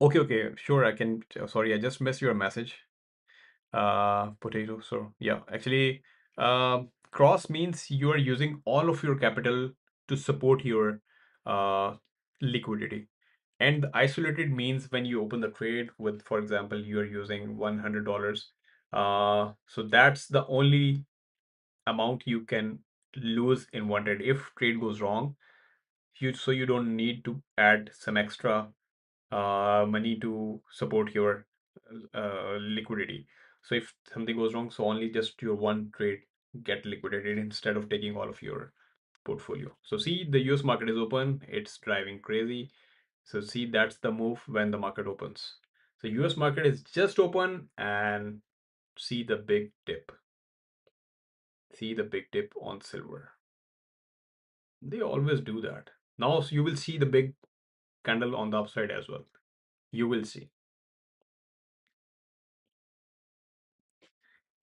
Okay, okay, sure. I can. Sorry, I just missed your message. Potato. So yeah, actually, cross means you are using all of your capital to support your uh, liquidity. And isolated means when you open the trade with, for example, you are using $100. So that's the only amount you can lose in one trade. If trade goes wrong, you don't need to add some extra money to support your liquidity. So if something goes wrong, so only just your one trade get liquidated instead of taking all of your portfolio. So see, the US market is open, it's driving crazy. So see, that's the move when the market opens. So US market is just open, and see the big dip. See the big dip on silver. They always do that. Now so you will see the big candle on the upside as well. You will see.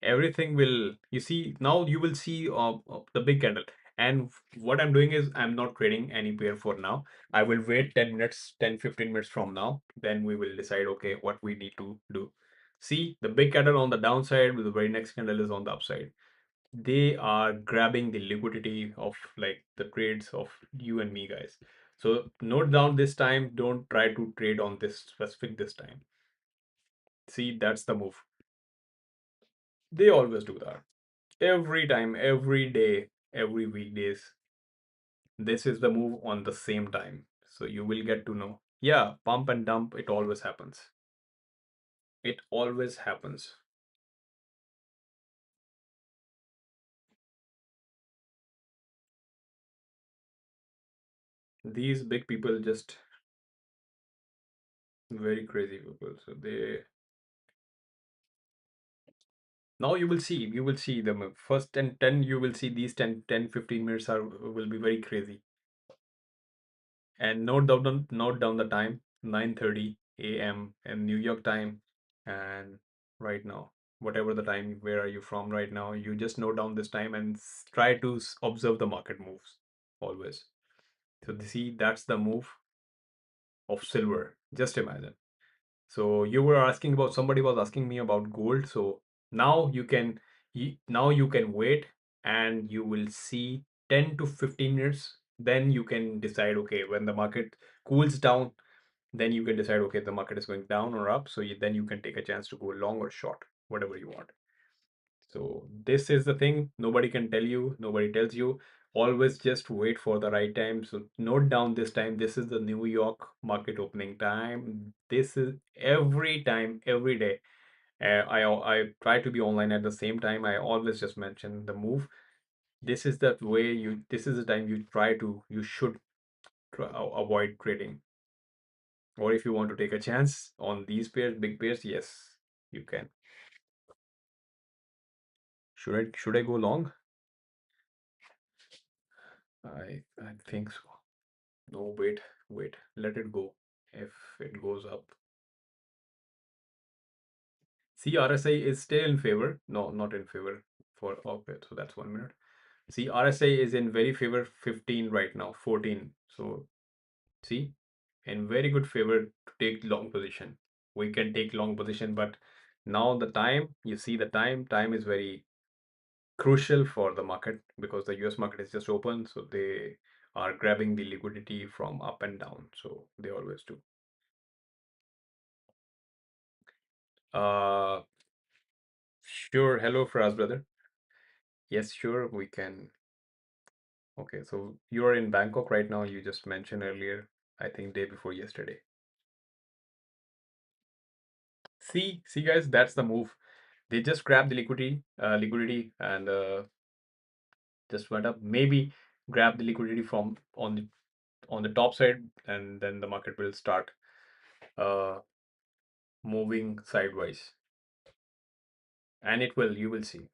Everything will, you see, now you will see the big candle. And what I'm doing is I'm not trading any pair for now. I will wait 10 minutes, 10, 15 minutes from now. Then we will decide, okay, what we need to do. See, the big candle on the downside with the very next candle is on the upside. They are grabbing the liquidity of like the trades of you and me, guys. So note down this time, don't try to trade on this specific this time. See, that's the move. They always do that. Every time, every day, every weekdays. This is the move on the same time. So you will get to know. Yeah, pump and dump, it always happens. It always happens. These big people just very crazy people. So they now you will see them first 10 you will see these 10 15 minutes are will be very crazy. And note down the time 9:30 a.m. in New York time and right now whatever the time where are you from right now you just note down this time and try to observe the market moves always. So see that's the move of silver. Just imagine. So you were asking about somebody was asking me about gold. So now now you can wait and you will see 10 to 15 minutes. Then you can decide, okay, when the market cools down, then you can decide, okay, the market is going down or up. So then you can take a chance to go long or short, whatever you want. So this is the thing. Nobody can tell you, nobody tells you. Always just wait for the right time. So note down this time. This is the New York market opening time. This is every time, every day. I try to be online at the same time. I always just mention the move. This is the way you. This is the time you try to. You should avoid trading. Or if you want to take a chance on these pairs, big pairs, yes, you can. Should I go long? I think so. No, wait, let it go. If it goes up. See, RSI is still in favor. No, not in favor for, okay, so that's 1 minute. See, RSI is in very favor 15 right now, 14. So see, in very good favor to take long position. We can take long position, but now the time, you see the time is very crucial for the market because the US market is just open. So they are grabbing the liquidity from up and down. So they always do. Uh, sure. Hello, Faraz brother. Yes, sure, we can. Okay, so you're in Bangkok right now. You just mentioned earlier, I think day before yesterday. See, guys, that's the move. They just grab the liquidity, and just went up. Maybe grab the liquidity from on the top side, and then the market will start uh moving sideways, and it will. You will see.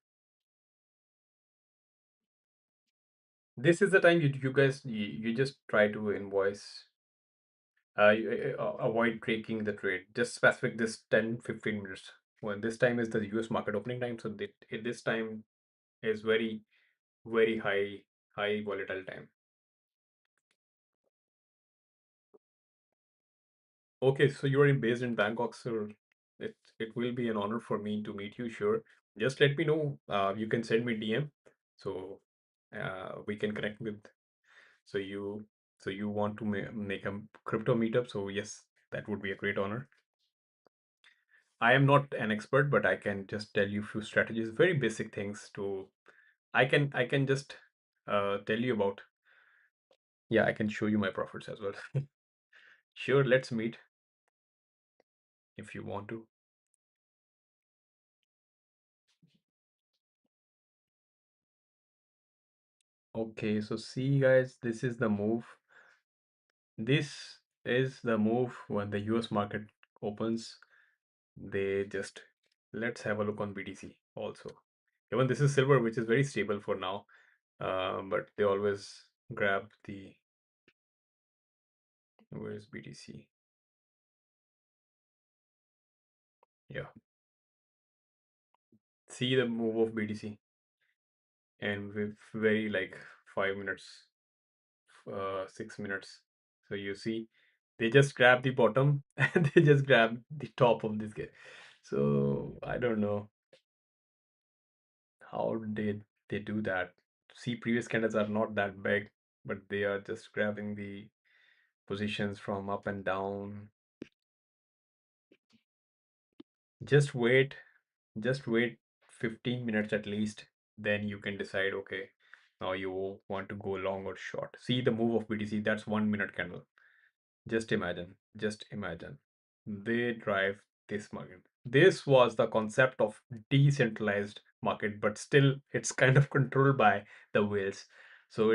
This is the time you guys you just try to invoice avoid breaking the trade. Just specific this 10 15 minutes. When this time is the US market opening time, so this time is very high volatile time. Okay, so you are based in Bangkok, so it will be an honor for me to meet you. Sure, just let me know. You can send me DM, so we can connect with. So you want to make a crypto meetup? So yes, that would be a great honor. I am not an expert, but I can just tell you few strategies, very basic things to I can just tell you about. Yeah, I can show you my profits as well. Sure, let's meet if you want to. Okay, so see guys, this is the move. This is the move when the US market opens. They just let's have a look on BTC also. Even this is silver, which is very stable for now. But they always grab the where's BTC? Yeah, see the move of BTC and with very like 5 minutes, 6 minutes. So you see, they just grab the bottom and they just grab the top of this guy. So I don't know how did they do that. See, previous candles are not that big, but they are just grabbing the positions from up and down. Just wait, just wait 15 minutes at least. Then you can decide, okay, now you want to go long or short. See the move of BTC, that's 1 minute candle. Just imagine. They drive this market. This was the concept of decentralized market, but still it's kind of controlled by the whales. So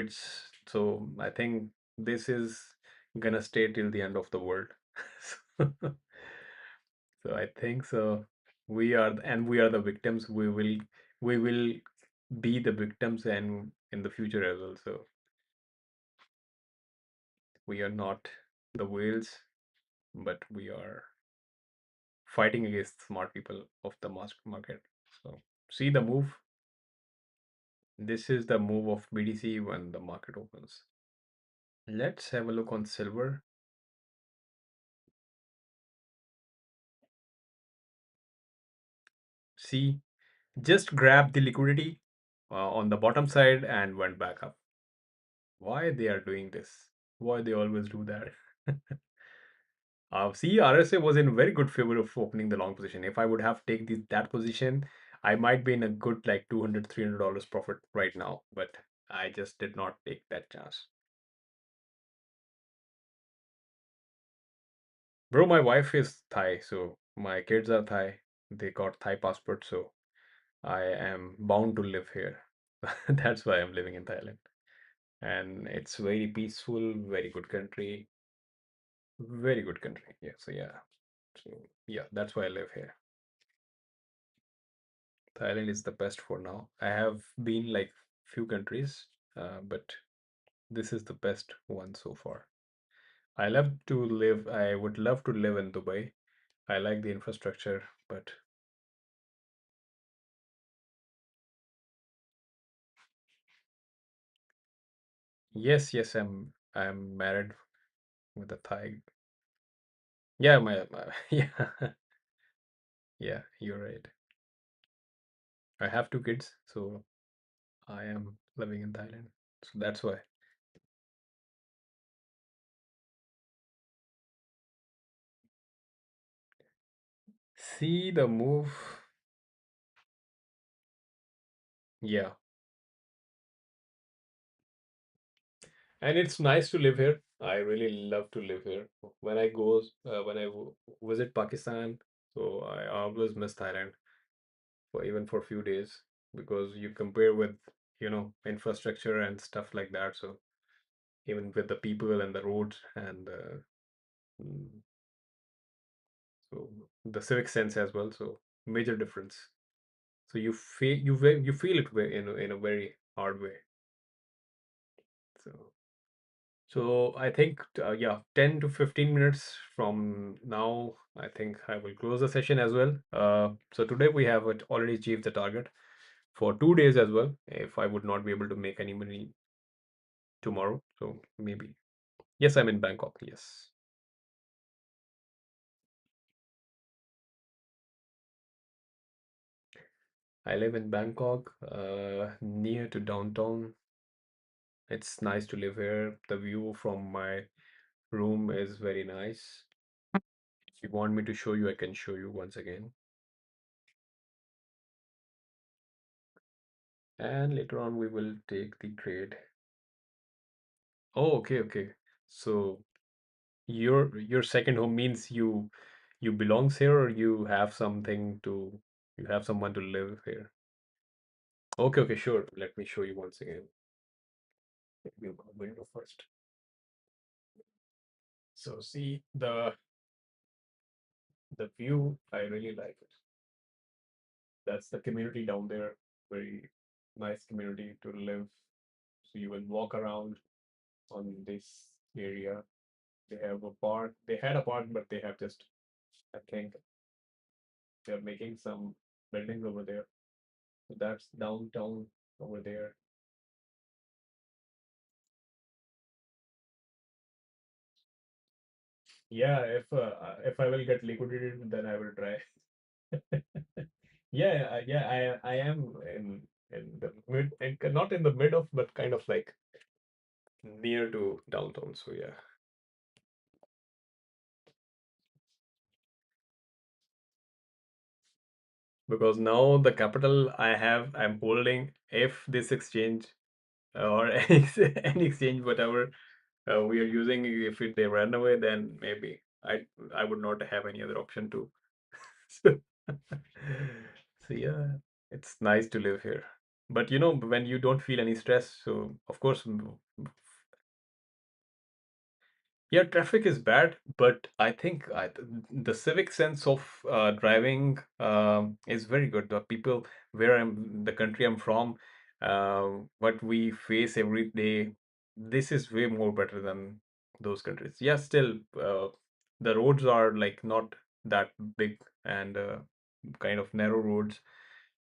I think this is gonna stay till the end of the world. So, so I think so. We are the victims. We will be the victims and in the future as well. So we are not the whales, but we are fighting against smart people of the mass market. So see the move. This is the move of BDC when the market opens. Let's have a look on silver. See, just grab the liquidity on the bottom side and went back up. Why they are doing this? Why they always do that? See, RSA was in very good favor of opening the long position. If I would have taken that position, I might be in a good like $200, $300 profit right now, but I just did not take that chance. Bro, my wife is Thai, so my kids are Thai. They got Thai passport, so I am bound to live here. That's why I'm living in Thailand. And it's very peaceful, very good country, very good country. Yeah, so yeah. So yeah, that's why I live here. Thailand is the best for now. I have been like few countries, but this is the best one so far. I would love to live in Dubai. I like the infrastructure, but yes, yes, I'm married with a Thai. Yeah, my yeah, yeah, you're right. I have two kids, so I am living in Thailand. So that's why. See the move. Yeah. And it's nice to live here. I really love to live here. When I visit Pakistan, so I always miss Thailand for even for a few days because you compare with, infrastructure and stuff like that. So even with the people and the roads and mm, so the civic sense as well. So major difference. So you feel it in a very hard way. So. So I think, yeah, 10 to 15 minutes from now, I think I will close the session as well. So today we have already achieved the target for 2 days as well. If I would not be able to make any money tomorrow, so maybe. Yes, I'm in Bangkok. Yes, I live in Bangkok, near to downtown. It's nice to live here. The view from my room is very nice. If you want me to show you, I can show you once again. And later on, we will take the trade. Oh, okay, okay. So your second home means you belongs here or you have someone to live here. Okay, okay, sure. Let me show you once again. Let me open the window first. So see the view, I really like it. That's the community down there. Very nice community to live. So you will walk around on this area. They have a park. They had a park, but they have just, I think, they're making some buildings over there. So that's downtown over there. Yeah, if I will get liquidated, then I will try. Yeah, yeah, I am in the mid, not in the mid of, but kind of like near to downtown. So yeah, because now the capital I'm holding. If this exchange or any exchange, whatever we are using, if they run away, then maybe I would not have any other option to. So, so yeah, it's nice to live here. But when you don't feel any stress, so of course, yeah, traffic is bad, but I think the civic sense of driving is very good. The people the country I'm from, what we face every day, this is way more better than those countries. Yeah, still, the roads are like not that big and kind of narrow roads,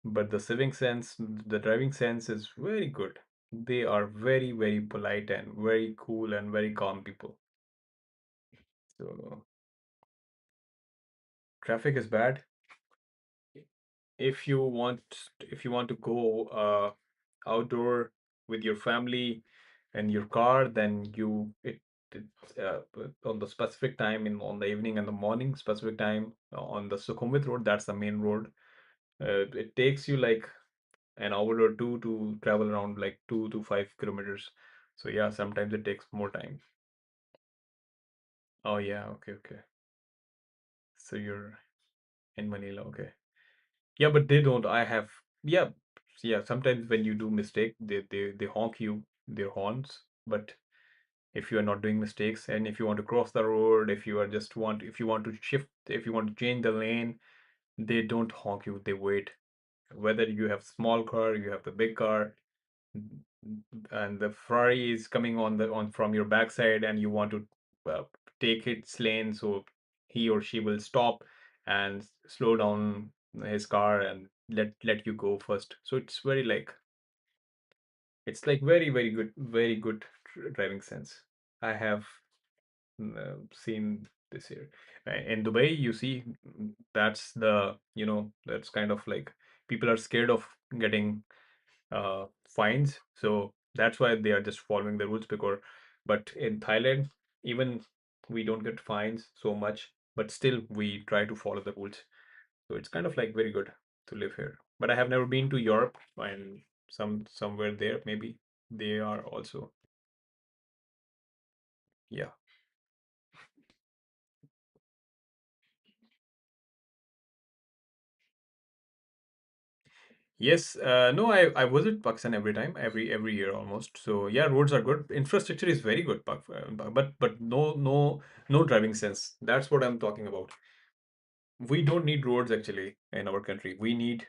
but the civic sense, the driving sense is very good. They are very, very polite and very cool and very calm people. So traffic is bad. If you want to go outdoor with your family and your car, then it on the specific time on the evening and the morning specific time on the Sukhumvit road, that's the main road. It takes you like an hour or two to travel around like 2 to 5 kilometers. So yeah, sometimes it takes more time. Oh yeah, okay, okay. So you're in Manila, okay. Yeah, but they don't. I have, yeah, yeah. Sometimes when you do mistake, they honk you their horns. But if you are not doing mistakes, and if you want to cross the road, if you want to shift, if you want to change the lane, they don't honk you. They wait. Whether you have small car, you have the big car, and the Ferrari is coming on from your backside, and you want to uh, take its lane, so he or she will stop and slow down his car and let you go first. So it's like very good, very good driving sense. I have seen this here. In Dubai, you see, that's kind of like people are scared of getting fines. So that's why they are just following the rules. But in Thailand, even we don't get fines so much, but still we try to follow the rules. So it's kind of like very good to live here. But I have never been to Europe, and somewhere there maybe they are also, yeah. Yes, no, I visit Pakistan every time, every year almost. So yeah, roads are good. Infrastructure is very good, but no driving sense. That's what I'm talking about. We don't need roads actually in our country. We need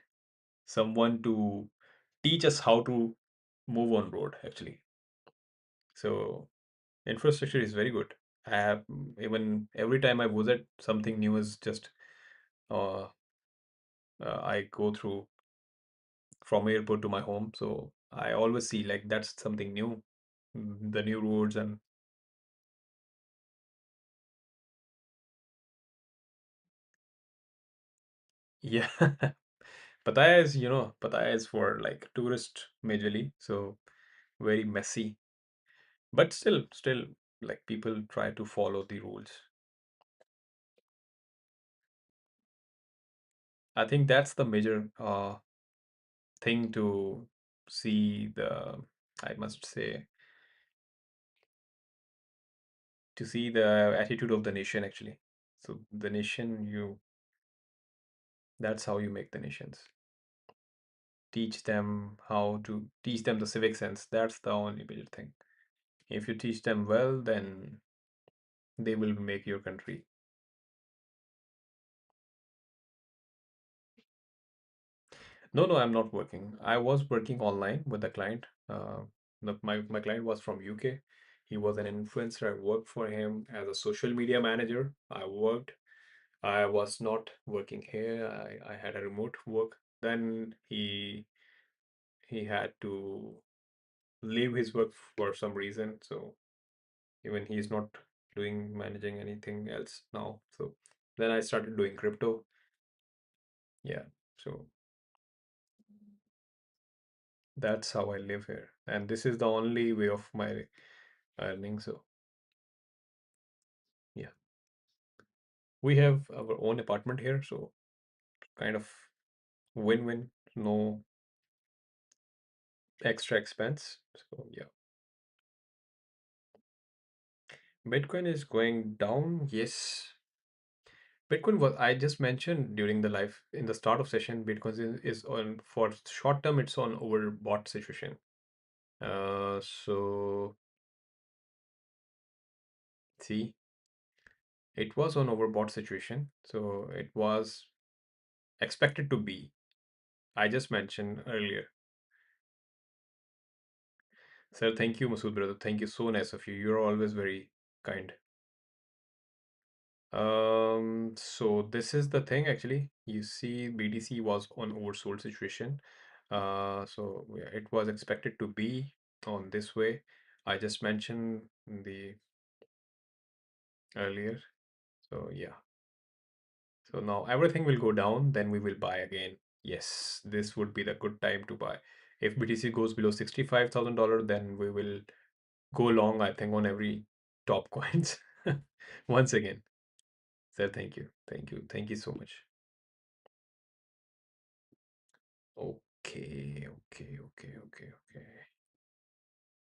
someone to teach us how to move on road actually. So infrastructure is very good. I have even every time I visit, something new is just uh, I go through from airport to my home. So I always see like that's something new, the new roads and yeah. Pattaya is for like tourist majorly, so very messy. But still, like people try to follow the rules. I think that's the major thing to see I must say, to see the attitude of the nation actually. So the nation, that's how you make the nations. Teach them the civic sense. That's the only major thing. If you teach them well, then they will make your country. No, I'm not working. I was working online with a client. My client was from UK. He was an influencer. I worked for him as a social media manager. I was not working here. I had a remote work. Then he had to leave his work for some reason. So even he's not doing managing anything else now. So then I started doing crypto. Yeah. So that's how I live here. And this is the only way of my earning. So yeah. We have our own apartment here, so kind of win-win, no extra expense. So yeah. Bitcoin is going down. Yes. Bitcoin was, I just mentioned during the live in the start of session, Bitcoin is on for short term, it's on overbought situation. So see, it was on overbought situation. So it was expected to be. I just mentioned earlier. Sir, thank you, Masood brother. Thank you. So nice of you. You're always very kind. So this is the thing actually. You see, BTC was on oversold situation. So yeah, it was expected to be on this way. I just mentioned the earlier. So yeah. So now everything will go down, then we will buy again. Yes, this would be the good time to buy. If BTC goes below $65,000, then we will go long, I think, on every top coins. Once again. Sir, thank you. Thank you. Thank you so much. Okay, okay, okay, okay, okay.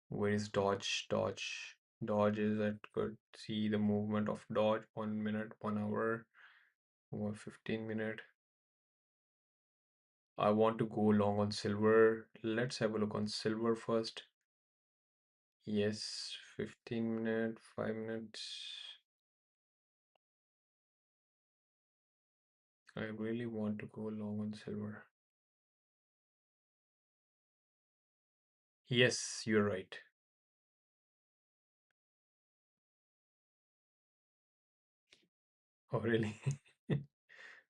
Where is Dodge? Dodge. Dodge is at good. See the movement of Dodge 1 minute, 1 hour, 15 minute. I want to go long on silver. Let's have a look on silver first. Yes, 15 minute, 5 minutes. I really want to go long on silver. Yes, you're right. Oh, really?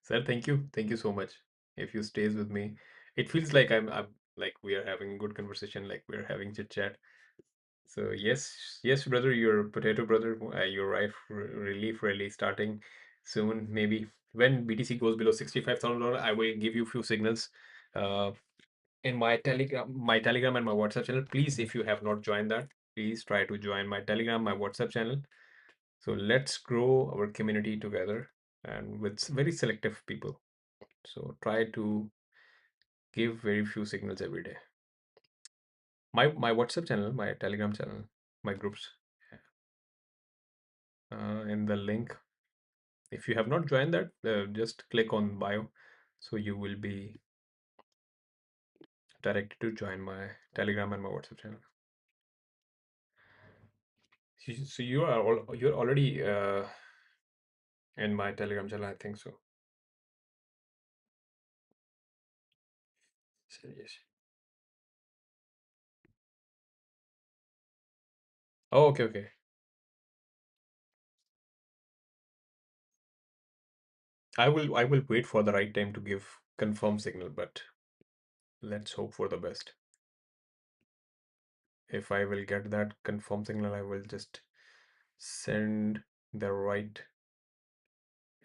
Sir, thank you. Thank you so much. If you stays with me, it feels like I'm like we are having a good conversation, like we're having chit chat. So yes, yes, brother, your potato brother, you're right. Relief really starting soon, maybe when BTC goes below $65,000, I will give you few signals. Uh, in my Telegram and my WhatsApp channel. Please, if you have not joined that, please try to join my Telegram, my WhatsApp channel. So let's grow our community together and with very selective people. So try to give very few signals every day. My WhatsApp channel, my Telegram channel, my groups, in the link. If you have not joined that, just click on bio, so you will be directed to join my Telegram and my WhatsApp channel. So you're already in my Telegram channel, I think so. So yes. Oh, okay, okay. I will wait for the right time to give confirm signal, but let's hope for the best. If I will get that confirm signal, I will just send the right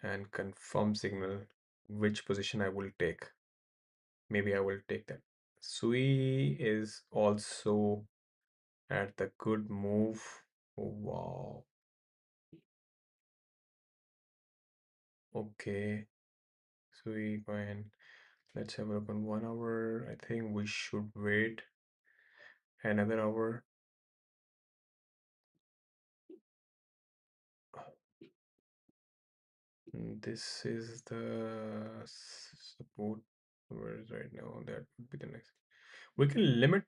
and confirm signal which position I will take. Maybe I will take that. Sui is also at the good move. Oh, wow. Okay. Sui coin. Let's have a look on 1 hour. I think we should wait another hour. This is the support. Where is right now? That would be the next. We can limit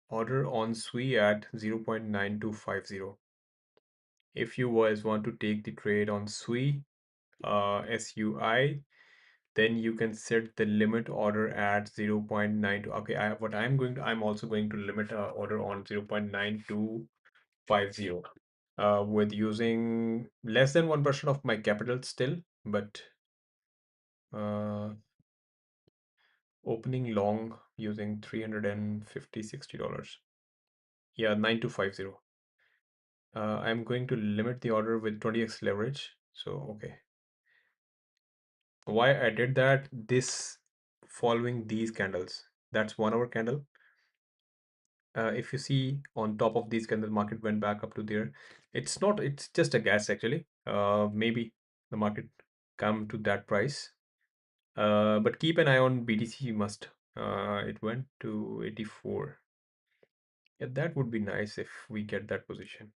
order on SUI at 0.9250. If you guys want to take the trade on SUI, SUI, then you can set the limit order at 0.92. Okay, I'm also going to limit order on 0.9250. With using less than 1% of my capital still, but uh, opening long using 350 $60. Yeah, 9250. I'm going to limit the order with 20x leverage. So, okay. Why I did that, this following these candles, that's 1 hour candle. If you see on top of these candle, market went back up to there. It's not, it's just a guess actually. Maybe the market come to that price. But keep an eye on BTC, you must. It went to 84. Yeah, that would be nice if we get that position.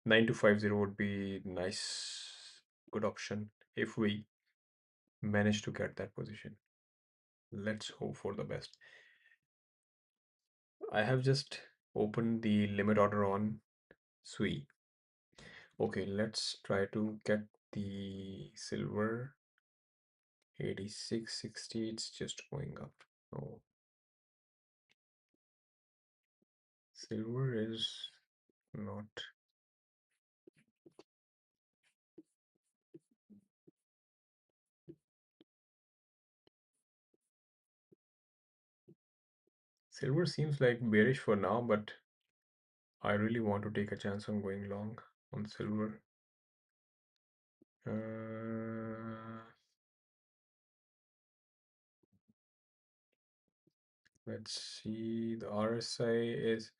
9250 would be nice, good option if we manage to get that position. Let's hope for the best. I have just opened the limit order on SUI. Okay, let's try to get the silver. 8660, it's just going up. Oh, silver is not. Silver seems like bearish for now, but I really want to take a chance on going long on silver. Let's see, the RSI is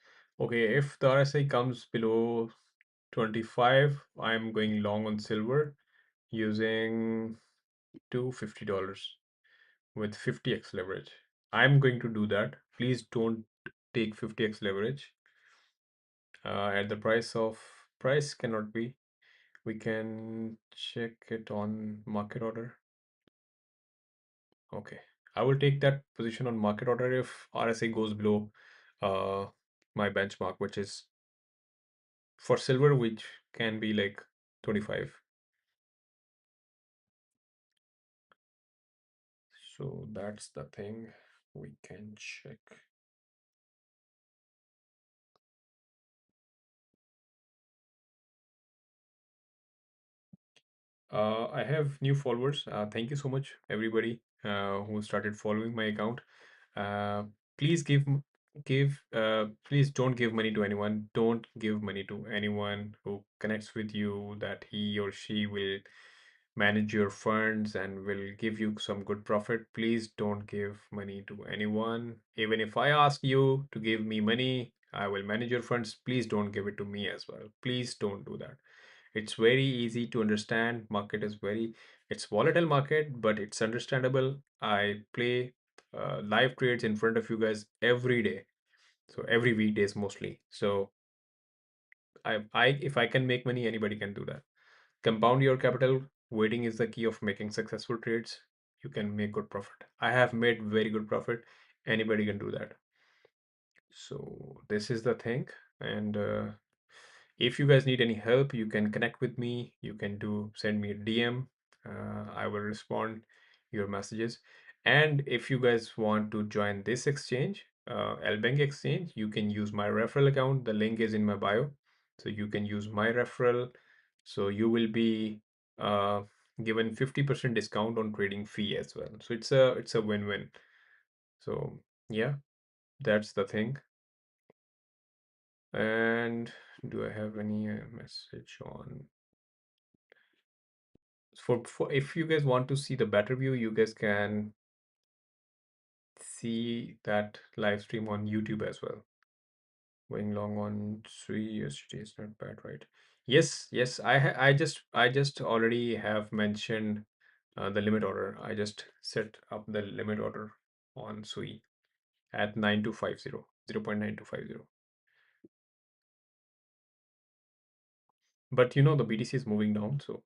okay. If the RSI comes below 25, I'm going long on silver using $250 with 50x leverage. I'm going to do that. Please don't take 50x leverage at the price cannot be. We can check it on market order. Okay, I will take that position on market order if RSI goes below uh, my benchmark, which is for silver, which can be like 25. So that's the thing we can check. I have new followers. Thank you so much, everybody who started following my account. Uh, please please don't give money to anyone. Don't give money to anyone who connects with you that he or she will manage your funds and will give you some good profit. Please don't give money to anyone. Even if I ask you to give me money, I will manage your funds. Please don't give it to me as well. Please don't do that. It's very easy to understand. Market is it's volatile market, but it's understandable. I play live trades in front of you guys every day. So every weekdays mostly. So if I can make money, anybody can do that. Compound your capital. Waiting is the key of making successful trades. You can make good profit. I have made very good profit. Anybody can do that. So this is the thing. And if you guys need any help, you can connect with me. You can send me a DM. I will respond your messages. And if you guys want to join this exchange, LBank exchange, you can use my referral account. The link is in my bio. So you can use my referral. So you will be uh, given 50% discount on trading fee as well. So it's a win-win. So yeah, that's the thing. And do I have any message on for if you guys want to see the better view, you guys can see that live stream on YouTube as well. Going long on 3 yesterday is not bad, right? Yes, yes. I just already have mentioned the limit order. I just set up the limit order on SUI at 9250, 0.9250. But the BTC is moving down, so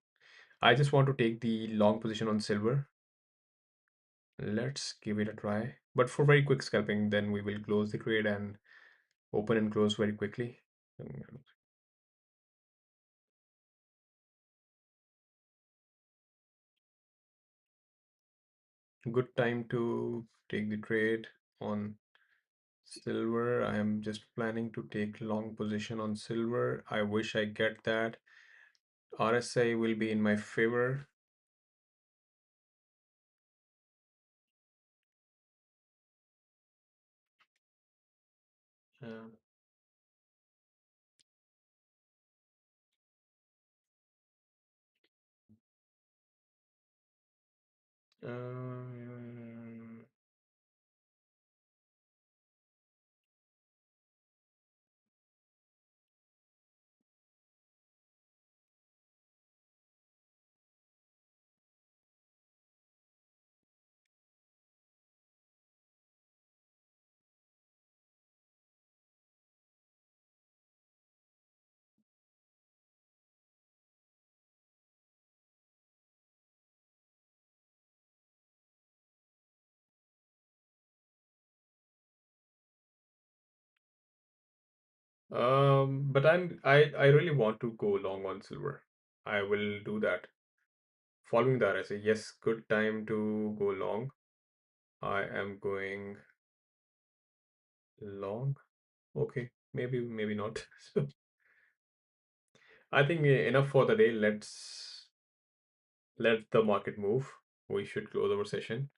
I just want to take the long position on silver. Let's give it a try. But for very quick scalping, then we will close the trade and open and close very quickly. Good time to take the trade on silver. I am just planning to take long position on silver. I wish I get that. RSI will be in my favor. Uh, Um, but I really want to go long on silver. I will do that. Following that, I say yes, good time to go long. I am going long. Okay, maybe not. So I think enough for the day. Let's let the market move. We should close our session.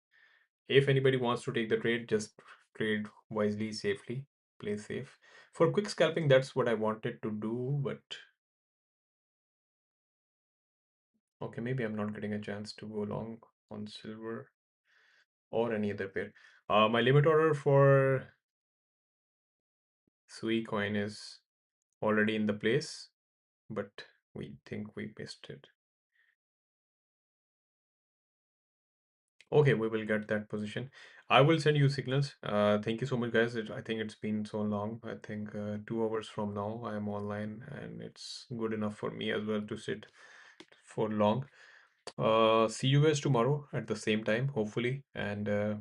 If anybody wants to take the trade, just trade wisely, safely, play safe. For quick scalping, that's what I wanted to do, but okay, maybe I'm not getting a chance to go long on silver or any other pair. My limit order for Sui coin is already in the place, but we think we missed it. Okay, we will get that position. I will send you signals. Thank you so much, guys. I think it's been so long. I think 2 hours from now I am online, and it's good enough for me as well to sit for long. See you guys tomorrow at the same time, hopefully. And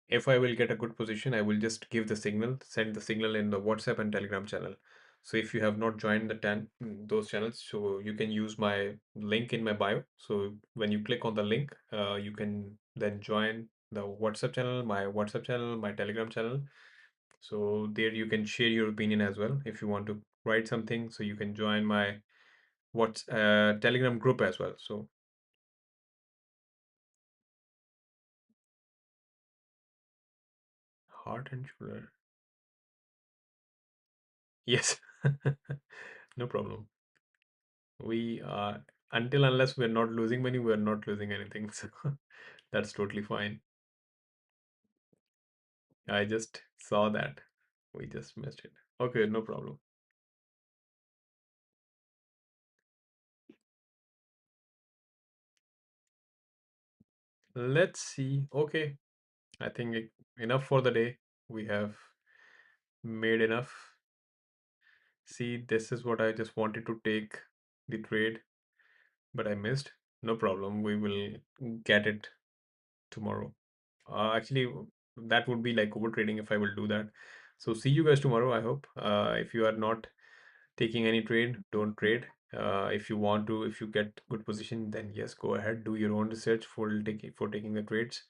if I will get a good position, I will just give the signal, send the signal in the WhatsApp and Telegram channel. So if you have not joined those channels, so you can use my link in my bio. So when you click on the link, you can then join the WhatsApp channel, my Telegram channel. So there you can share your opinion as well. If you want to write something, so you can join my Telegram group as well. So heart and shoulder. Yes, no problem. We until unless we're not losing money, we're not losing anything. So that's totally fine. I just saw that. We just missed it. Okay, no problem. Let's see. Okay, I think enough for the day. We have made enough. See, this is what I just wanted to take the trade, but I missed. No problem. We will get it tomorrow. Actually, that would be like over trading if I will do that. So see you guys tomorrow, I hope. If you are not taking any trade, don't trade. If you want to, if you get good position, then yes, go ahead, do your own research for taking the trades.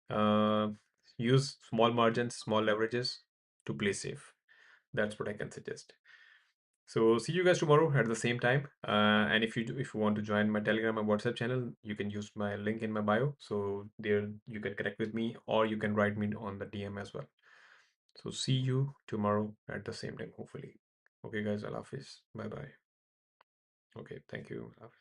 Uh, Use small margins, small leverages to play safe. That's what I can suggest. So see you guys tomorrow at the same time. And if you want to join my Telegram and WhatsApp channel, you can use my link in my bio. So there you can connect with me, or you can write me on the DM as well. So see you tomorrow at the same time, hopefully. Okay, guys, Allah Hafiz. Bye bye. Okay, thank you. Allah Hafiz.